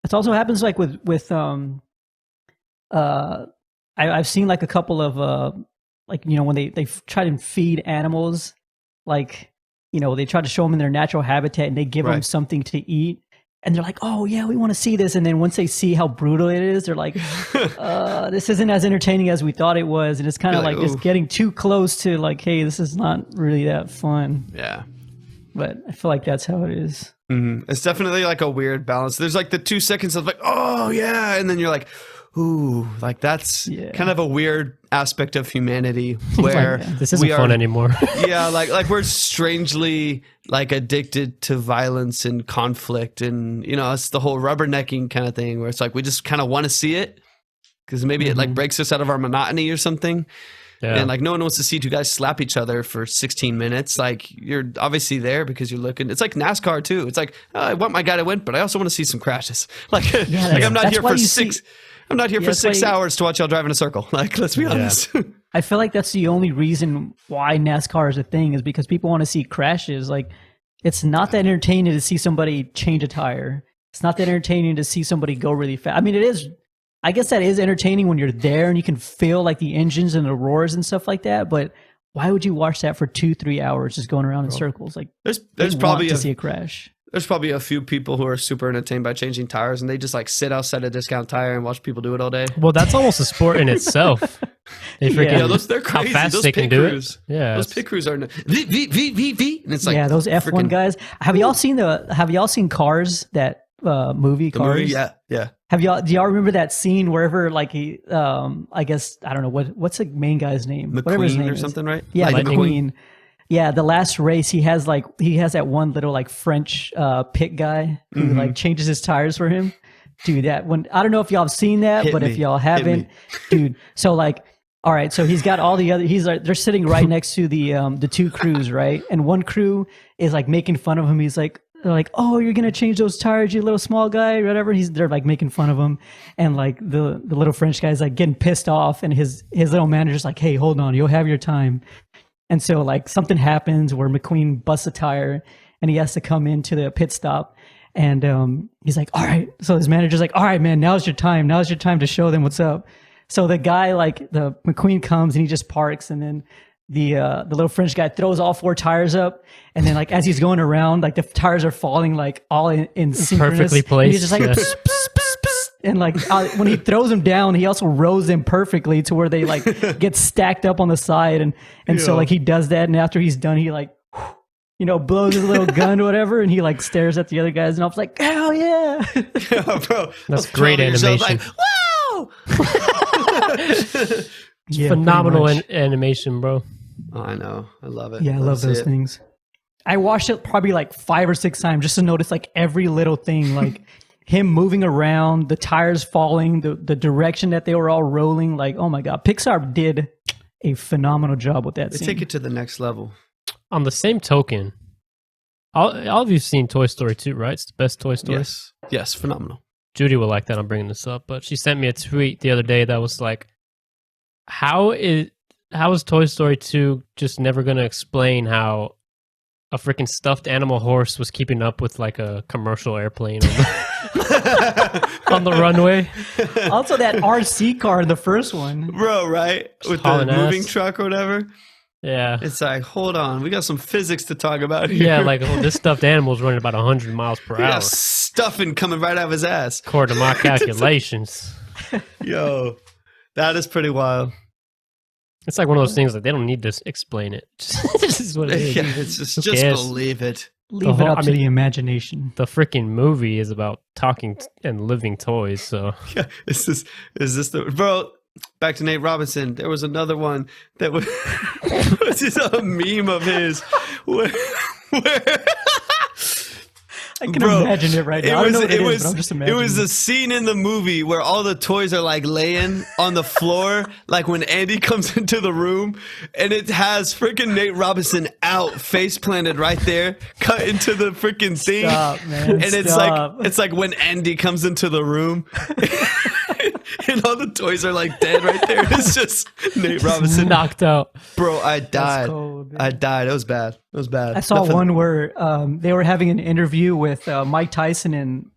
It also happens like with I've seen like a couple of like, when they try to feed animals, like, they try to show them in their natural habitat and they give them something to eat and they're like, oh yeah, we want to see this. And then once they see how brutal it is, they're like, this isn't as entertaining as we thought it was. And it's kind of like it's getting too close to like, hey, this is not really that fun. Yeah. But I feel like that's how it is. It's definitely like a weird balance. There's like the 2 seconds of like, oh yeah. And then you're like, ooh, like that's kind of a weird aspect of humanity where this isn't fun anymore. Yeah, like we're strangely like addicted to violence and conflict, and it's the whole rubbernecking kind of thing where it's like we just kind of want to see it because maybe it like breaks us out of our monotony or something. Yeah. And like no one wants to see 2 guys slap each other for 16 minutes. Like you're obviously there because you're looking. It's like NASCAR too. It's like I want my guy to win, but I also want to see some crashes. Like, like I'm not here for 6. I'm not here for 6 hours to watch y'all drive in a circle. Like, let's be honest. I feel like that's the only reason why NASCAR is a thing is because people want to see crashes. Like, it's not that entertaining to see somebody change a tire. It's not that entertaining to see somebody go really fast. I mean, it is. I guess that is entertaining when you're there and you can feel like the engines and the roars and stuff like that. But why would you watch that for 2-3 hours just going around in circles? Like, there's probably to see a crash. There's probably a few people who are super entertained by changing tires and they just like sit outside a discount tire and watch people do it all day. Well, that's almost a sport in itself. They forget they're crazy. How fast those they can do it. Yeah, those pit crews are and it's like those F1 guys. Have y'all seen Cars? That movie Cars? Yeah. Do y'all remember that scene wherever like he I guess I don't know what's the main guy's name? Whatever his name is. Something, right? Yeah, McQueen. Yeah, the last race he has that one little like French pit guy who like changes his tires for him. Dude, that one, I don't know if y'all have seen that, if y'all haven't, dude. So like, all right, so he's got all the other. They're sitting right next to the 2 crews, right? And one crew is like making fun of him. He's like, they're like, "Oh, you're gonna change those tires, you little small guy," whatever. They're like making fun of him, and like the little French guy's like getting pissed off, and his little manager's like, "Hey, hold on, you'll have your time." And so like something happens where McQueen busts a tire, and he has to come into the pit stop, and he's like, "All right." So his manager's like, "All right, man, now's your time. Now's your time to show them what's up." So the guy, like the McQueen, comes and he just parks, and then the little French guy throws all 4 tires up, and then like as he's going around, like the tires are falling like all in synchronous. Perfectly placed. And he's just like, pss, pss, pss, pss. And like when he throws them down, he also rows them perfectly to where they like get stacked up on the side, and so like he does that, and after he's done, he like, you know, blows his little gun or whatever, and he like stares at the other guys, and I was like, hell yeah. Yeah, bro. That's great animation. Like, wow. Yeah, Phenomenal pretty much. animation, bro. Oh, I know. I love it. Yeah, I love those things. I watched it probably like 5 or 6 times just to notice like every little thing, like him moving around, the tires falling, the direction that they were all rolling. Like, oh my God, Pixar did a phenomenal job with that They scene. take it to the next level. On the same token, all of you've seen Toy Story 2, right? It's the best Toy Story. Yes. Yes, phenomenal. Judy will like that. I'm bringing this up, but she sent me a tweet the other day that was like, how is Toy Story 2 just never going to explain how a freaking stuffed animal horse was keeping up with like a commercial airplane on the runway? Also, that RC car in the first one. Bro, right? With the hauling moving ass. truck or whatever. Yeah. It's like, hold on. We got some physics to talk about here. Yeah, like this stuffed animal's running about 100 miles per We hour, got stuffing coming right out of his ass. according to my calculations. Yo, that is pretty wild. It's like one of those things like they don't need to explain it. This is what it is. Yeah, it's just cares? believe it. Leave it up to the imagination. The freaking movie is about talking and living toys, so Yeah, is this the bro? Back to Nate Robinson. There was another one that was just a meme of his where I can imagine it right now. I don't know what it is, but I'm just it imagining. was a scene in the movie where all the toys are like laying on the floor, like when Andy comes into the room, and it has freaking Nate Robinson out, face planted right there, cut into the freaking thing, Stop, man. and Stop. it's like when Andy comes into the room. And all the toys are like dead right there. It's just Nate Robinson. knocked out. Bro, I died. cold, man. I died. It was bad. It was bad. I saw Nothing- one where they were having an interview with Mike Tyson and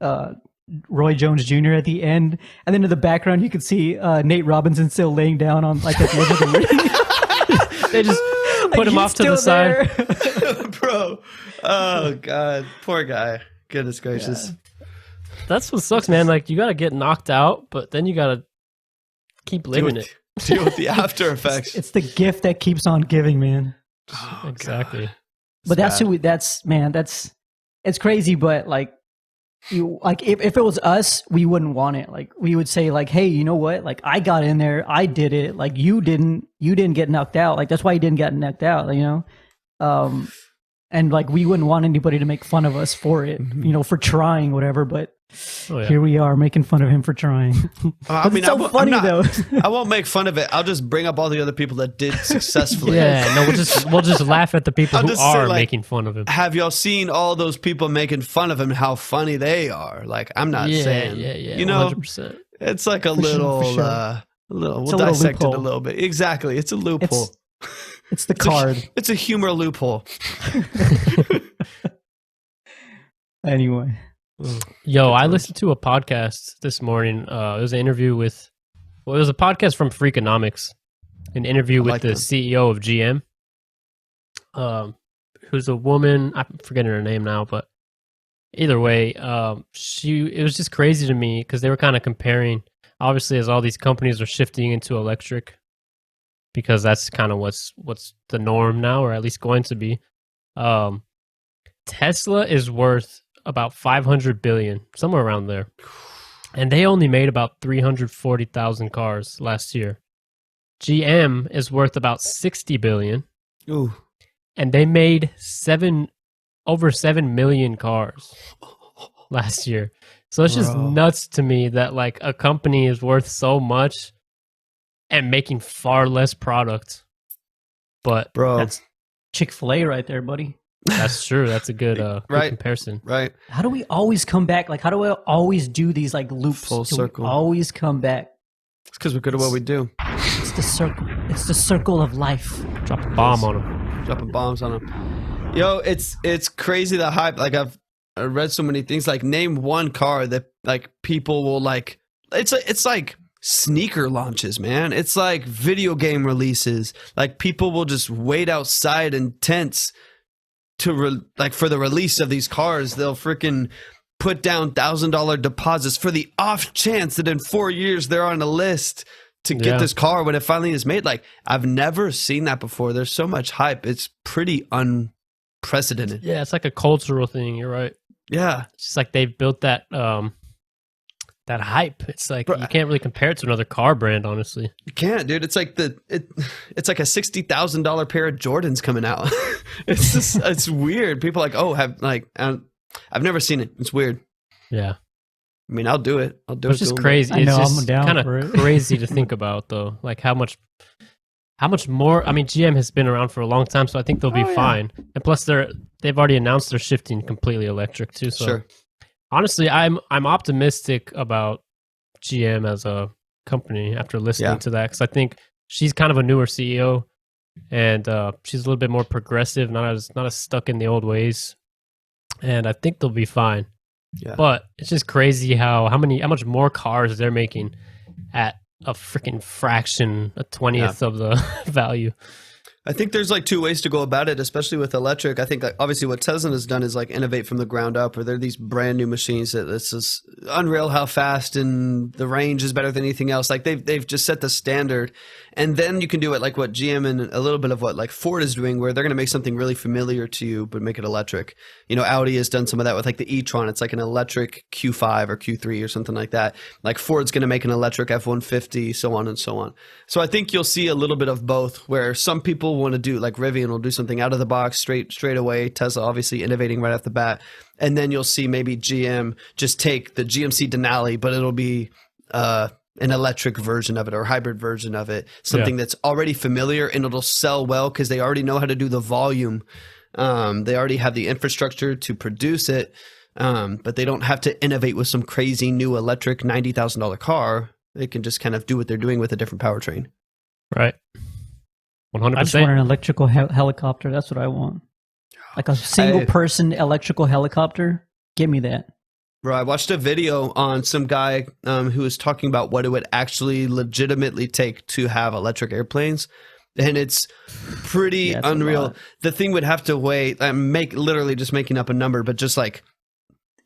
Roy Jones Jr. at the end, and then in the background you could see Nate Robinson still laying down on like at the edge of the ring. They just Put him he's off to the still side. there. Bro. Oh, God. Poor guy. Goodness gracious. That's what sucks, man. Like you gotta get knocked out, but then you gotta keep living it. Deal with the after effects. It's the gift that keeps on giving, man. Oh, Exactly. But that's bad. who. It's crazy. But like, you like if it was us, we wouldn't want it. Like we would say like, hey, you know what? Like I got in there, I did it. Like you didn't get knocked out. Like that's why you didn't get knocked out. You know, and like we wouldn't want anybody to make fun of us for it. You know, for trying whatever. But Oh, yeah. here we are making fun of him for trying. I It's so funny though. I won't make fun of it. I'll just bring up all the other people that did successfully. Yeah, no, we'll just laugh at the people I'll who just say, are like, making fun of him. Have y'all seen all those people making fun of him and how funny they are? Like, I'm not saying. yeah, You know, 100%. it's like a For sure, little, for sure. we'll It's a little dissect it a loophole. little bit. Exactly. It's a loophole. It's the card. It's a humor loophole. Anyway. Yo, I listened to a podcast this morning. It was an interview with, it was a podcast from Freakonomics, an interview I with like the them. CEO of GM, who's a woman. I'm forgetting her name now, but either way, it was just crazy to me because they were kind of comparing, obviously, as all these companies are shifting into electric, because that's kind of what's the norm now, or at least going to be. Tesla is worth about 500 billion, somewhere around there, and they only made about 340,000 cars last year. GM is worth about 60 billion, Ooh. and they made over 7 million cars last year. So it's just Bro. nuts to me that like a company is worth so much and making far less product. But Bro. That's Chick-fil-A right there, buddy. That's true. That's a good, good Right. comparison. Right. How do we always come back? Like, how do we always do these like loops? Full till we circle. always come back. It's because we're good at what we do. It's the circle. It's the circle of life. Drop a bomb on them. Dropping bombs on them. Yo, it's crazy the hype. Like I read so many things. Like name one car that like people will like. It's like sneaker launches, man. It's like video game releases. Like people will just wait outside in tents to like for the release of these cars. They'll freaking put down $1,000 deposits for the off chance that in 4 years they're on a list to get this car when it finally is made. Like I've never seen that before. There's so much hype. It's pretty unprecedented. Yeah, it's like a cultural thing. You're right. Yeah. It's just like they've built that that hype. It's like Bro, you can't really compare it to another car brand, honestly. You can't, dude. It's like it's like a $60,000 pair of Jordans coming out. It's just it's weird. People are like, oh, I've never seen it. It's weird. Yeah. I mean, I'll do it. I'll do It's it. just to 'em. crazy. I It's know, just I'm down kind for of it. crazy to think about, though. Like how much more. I mean, GM has been around for a long time, so I think they'll be fine. And plus, they've already announced they're shifting completely electric too. So Sure. honestly, I'm optimistic about GM as a company after listening to that, because I think she's kind of a newer CEO, and she's a little bit more progressive, not as stuck in the old ways, and I think they'll be fine. Yeah. But it's just crazy how much more cars they're making at a freaking fraction, a 20th of the value. I think there's like two ways to go about it, especially with electric. I think like obviously what Tesla has done is like innovate from the ground up, where they're these brand new machines that it's just unreal how fast and the range is better than anything else. Like they've just set the standard, and then you can do it like what GM and a little bit of what like Ford is doing, where they're going to make something really familiar to you but make it electric. You know, Audi has done some of that with like the e-tron. It's like an electric Q5 or Q3 or something like that. Like Ford's going to make an electric F-150, so on and so on. So I think you'll see a little bit of both, where some people want to do like Rivian will do something out of the box straight away. Tesla obviously innovating right off the bat, and then you'll see maybe GM just take the GMC Denali, but it'll be an electric version of it or hybrid version of it, something that's already familiar, and it'll sell well because they already know how to do the volume. They already have the infrastructure to produce it, but they don't have to innovate with some crazy new electric $90,000 car. They can just kind of do what they're doing with a different powertrain. Right. 100%. I just want an electrical helicopter. That's what I want. Like a single person electrical helicopter. Give me that. Bro, I watched a video on some guy who was talking about what it would actually legitimately take to have electric airplanes. And it's pretty unreal. The thing would have to weigh, literally just making up a number, but just like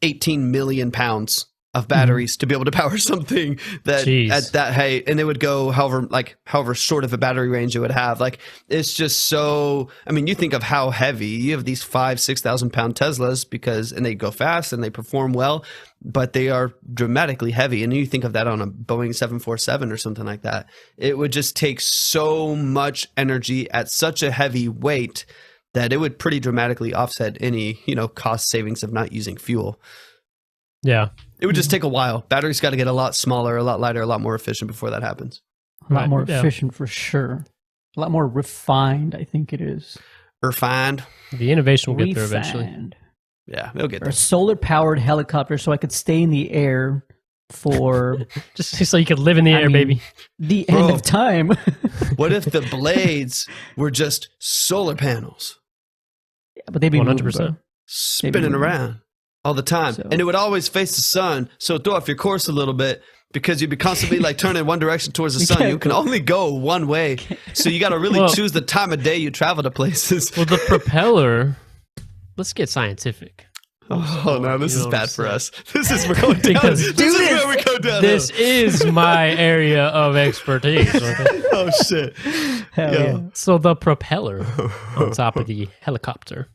18 million pounds of batteries to be able to power something that at that height, and it would go however short of a battery range it would have. Like it's just so, I mean, you think of how heavy you have these 5,000-6,000 pound Teslas and they go fast and they perform well, but they are dramatically heavy. And you think of that on a Boeing 747 or something like that. It would just take so much energy at such a heavy weight that it would pretty dramatically offset any, cost savings of not using fuel. Yeah. It would just take a while. Batteries got to get a lot smaller, a lot lighter, a lot more efficient before that happens. A lot more efficient for sure. A lot more refined, I think it is. Refined. The innovation will get there eventually. Yeah, it'll get there. Or a solar-powered helicopter so I could stay in the air for... just so you could live in the air, baby. The end of time. What if the blades were just solar panels? Yeah, but they'd be 100%. Spinning around all the time. So, and it would always face the sun, so throw off your course a little bit, because you'd be constantly like turning one direction towards the sun. You can only go one way, so you got to really choose the time of day you travel to places. Well, the propeller, let's get scientific. Oh no, this is bad for us. This is where we go down. This is my area of expertise. Okay? Oh shit! Yeah. So the propeller on top of the helicopter,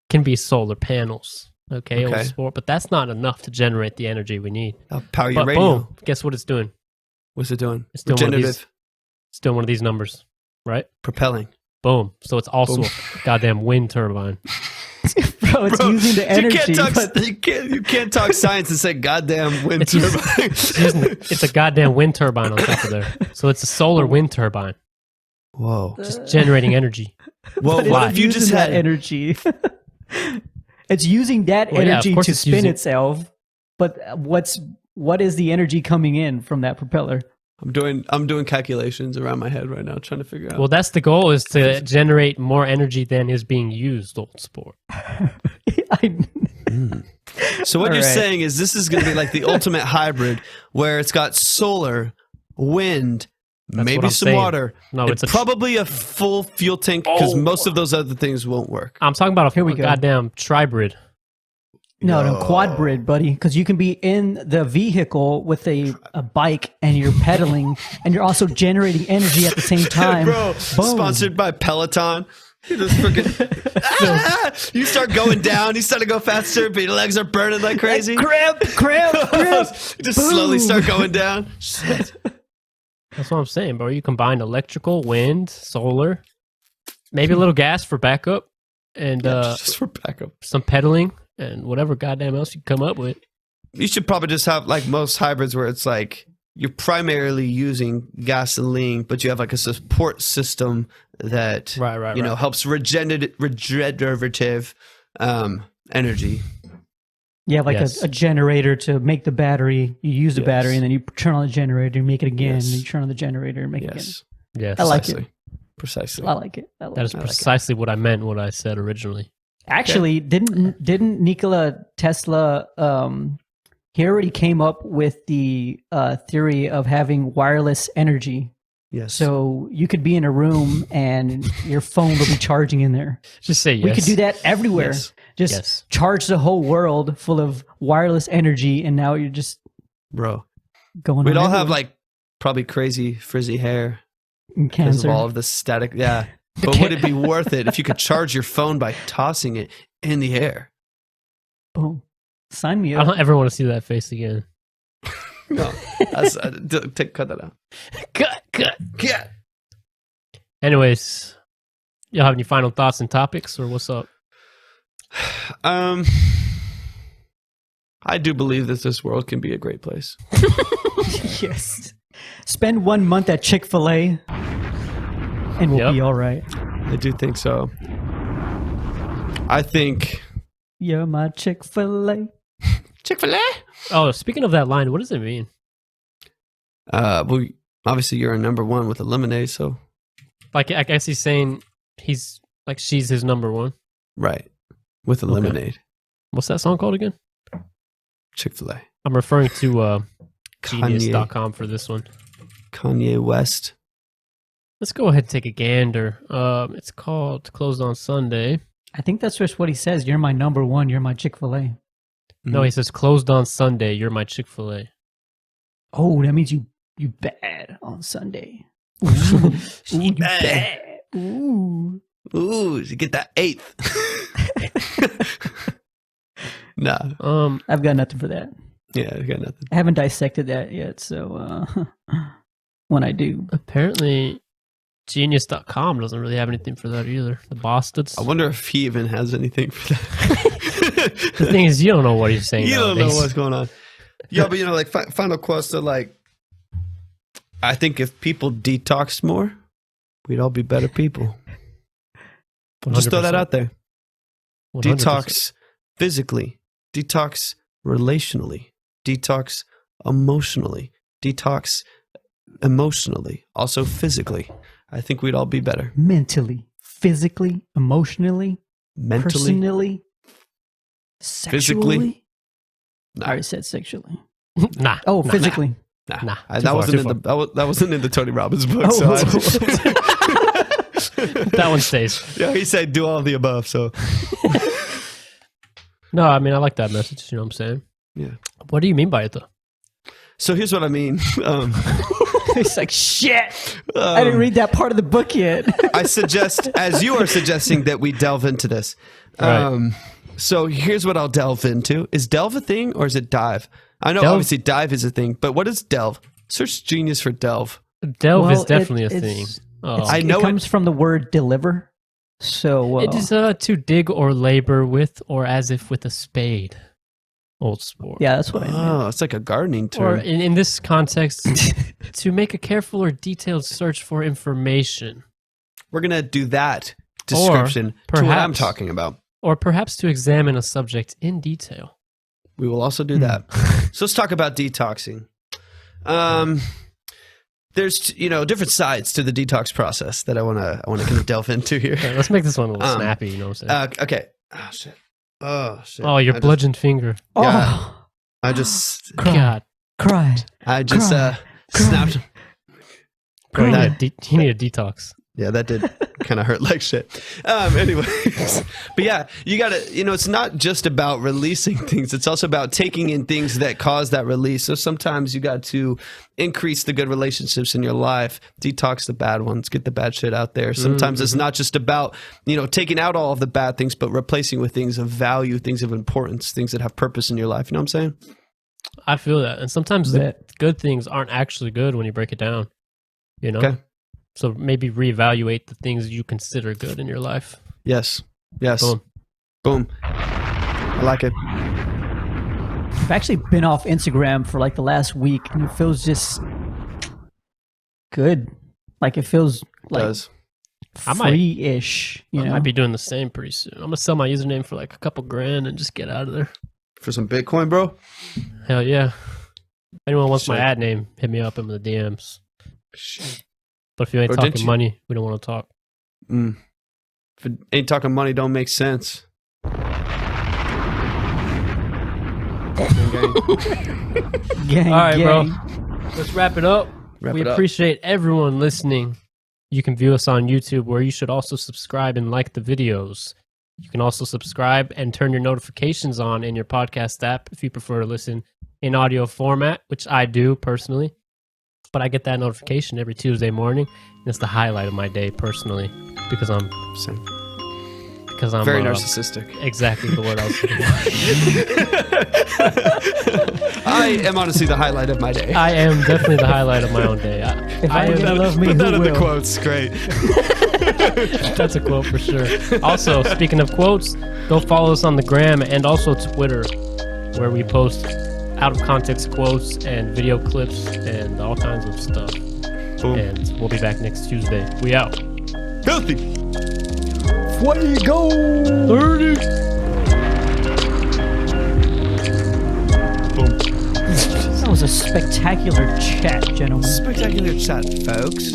can be solar panels. Okay. But that's not enough to generate the energy we need. I'll power your radio. Boom, guess what it's doing? What's it doing? It's doing one of these numbers, right? Propelling. Boom. So it's also a goddamn wind turbine. Bro, it's using the energy. You can't talk science and say goddamn wind turbine. It's a goddamn wind turbine on top of there. So it's a solar wind turbine. Whoa. Just generating energy. Well, But what it's if you just using had that energy? It's using that Well, yeah, of energy course to it's spin using- itself. But what is the energy coming in from that propeller? I'm doing calculations around my head right now, trying to figure out. Well, that's the goal, is to generate more energy than is being used, old sport. So what All you're right. saying is this is going to be like the ultimate hybrid, where it's got solar, wind, That's maybe what I'm some saying. water, No, and it's a probably a full fuel tank, because most of those other things won't work. I'm talking about Here we a go. goddamn tribrid. No, quad brid, buddy, because you can be in the vehicle with a bike and you're pedaling and you're also generating energy at the same time. Bro, Boom. sponsored by Peloton. You just freaking you start going down, you start to go faster, but your legs are burning like crazy. Cramp. You just slowly start going down. That's what I'm saying, bro. You combine electrical, wind, solar, maybe a little gas for backup, and Just for backup. some pedaling, and whatever goddamn else you come up with. You should probably just have like most hybrids where it's like you're primarily using gasoline, but you have like a support system that Right. helps regenerative energy. You have like Yes. a generator to make the battery. You use the Yes. battery and then you turn on the generator and make it again. Yes. And you turn on the generator and make it again. Yes, Yes, I like it. Precisely. I like it. I like that is it. precisely what I meant. What I said originally. Actually, didn't Nikola Tesla? He already came up with the theory of having wireless energy. Yes. So you could be in a room and your phone will be charging in there. Just say yes. We could do that everywhere. Yes. Just Yes. charge the whole world full of wireless energy, and now you're just Bro, going. we'd on all have everywhere. like probably crazy frizzy hair And because cancer. of all of the static. Yeah. But would it be worth it if you could charge your phone by tossing it in the air? Boom. Sign me I up. don't ever want to see that face again. No. That's, cut that out. Cut. Yeah. Anyways, y'all have any final thoughts and topics, or what's up? I do believe that this world can be a great place. Yes. Spend 1 month at Chick-fil-A, and we'll Yep. be all right. I do think so. I think You're my Chick-fil-A. Chick-fil-A. Oh, speaking of that line, what does it mean? Well, obviously you're a number one with a lemonade, so Like, I guess he's saying he's like she's his number one. right with a Okay. lemonade. What's that song called again? Chick-fil-A. I'm referring to Kanye. Genius.com for this one. Kanye West. Let's go ahead and take a gander. It's called Closed on Sunday. I think that's just what he says. You're my number one. You're my Chick-fil-A. No, he says Closed on Sunday. You're my Chick-fil-A. Oh, that means you bad on Sunday. Ooh, you bad. bad. Ooh. Ooh, you get that eighth. Nah. I've got nothing for that. Yeah, I got nothing. I haven't dissected that yet, so when I do. Apparently, Genius.com doesn't really have anything for that either. The boss does. I wonder if he even has anything for that. The thing is, you don't know what he's saying. You don't know nowadays. what's going on. Yeah, but like final quest are like, I think if people detoxed more, we'd all be better people. Just throw that 100%. out there. 100%. Detox physically, detox relationally, detox emotionally, detox emotionally, also physically. I think we'd all be better. Mentally, physically, emotionally, Mentally, personally, sexually. Physically? I already said sexually. Nah. Oh, nah, physically. nah. Nah, that too far, wasn't too in that wasn't in the Tony Robbins book. Oh. So That one stays. yeah, he said do all of the above. So No, I mean, I like that message. You know what I'm saying? yeah. What do you mean by it, though? So here's what I mean. It's like, shit. I didn't read that part of the book yet. I suggest, as you are suggesting, that we delve into this. Right. So here's what I'll delve into. Is delve a thing or is it dive? I know Delve- obviously dive is a thing, but what is delve? Search Genius for delve. Delve is Well, definitely a it's- thing. Oh. I know it comes from the word deliver. So It is to dig or labor with, or as if with a spade. Old sport. yeah, that's what I meant. Oh, it's like a gardening Or term. in this context, to make a careful or detailed search for information. We're going to do that description to what I'm perhaps- talking about. Or perhaps to examine a subject in detail. We will also do that. So let's talk about detoxing. There's different sides to the detox process that I want to kind of delve into here. Okay, let's make this one a little snappy. You know what I'm saying? Okay. Oh shit. Oh, your bludgeoned finger. Yeah. Oh, I just God. cry. snapped. Bro, That- you need a detox. Yeah, that did kind of hurt like shit. Anyways, but yeah, you gotta, it's not just about releasing things. It's also about taking in things that cause that release. So sometimes you got to increase the good relationships in your life, detox the bad ones, get the bad shit out there. Sometimes it's not just about, taking out all of the bad things, but replacing with things of value, things of importance, things that have purpose in your life. You know what I'm saying? I feel that. And sometimes the good things aren't actually good when you break it down. Okay. So maybe reevaluate the things you consider good in your life. Yes. Boom. I like it. I've actually been off Instagram for like the last week, and it feels just good. Like it feels like Does. free-ish. I might be doing the same pretty soon. I'm going to sell my username for like a couple grand and just get out of there. For some Bitcoin, bro? Hell yeah. If anyone wants my Shit. ad name, hit me up in the DMs. But if you ain't Bro, didn't talking you- money, we don't want to talk. If it ain't talking money, don't make sense. Gang, All right, bro. gang. Let's wrap it up. Wrap We it up. appreciate everyone listening. You can view us on YouTube, where you should also subscribe and like the videos. You can also subscribe and turn your notifications on in your podcast app if you prefer to listen in audio format, which I do personally. But I get that notification every Tuesday morning, and it's the highlight of my day personally because I'm Same. very Very narcissistic. Exactly the word I was looking for. I am honestly the highlight of my day. I am definitely the highlight of my own day. If I ain't gonna love me, Put who that in the will? quotes. Great. That's a quote for sure. Also, speaking of quotes, go follow us on the gram and also Twitter, where we post out of context quotes and video clips and all kinds of stuff. Boom. And we'll be back next Tuesday. We out. Filthy. Fuego! 30. Boom. That was a spectacular chat, gentlemen. Spectacular chat, folks.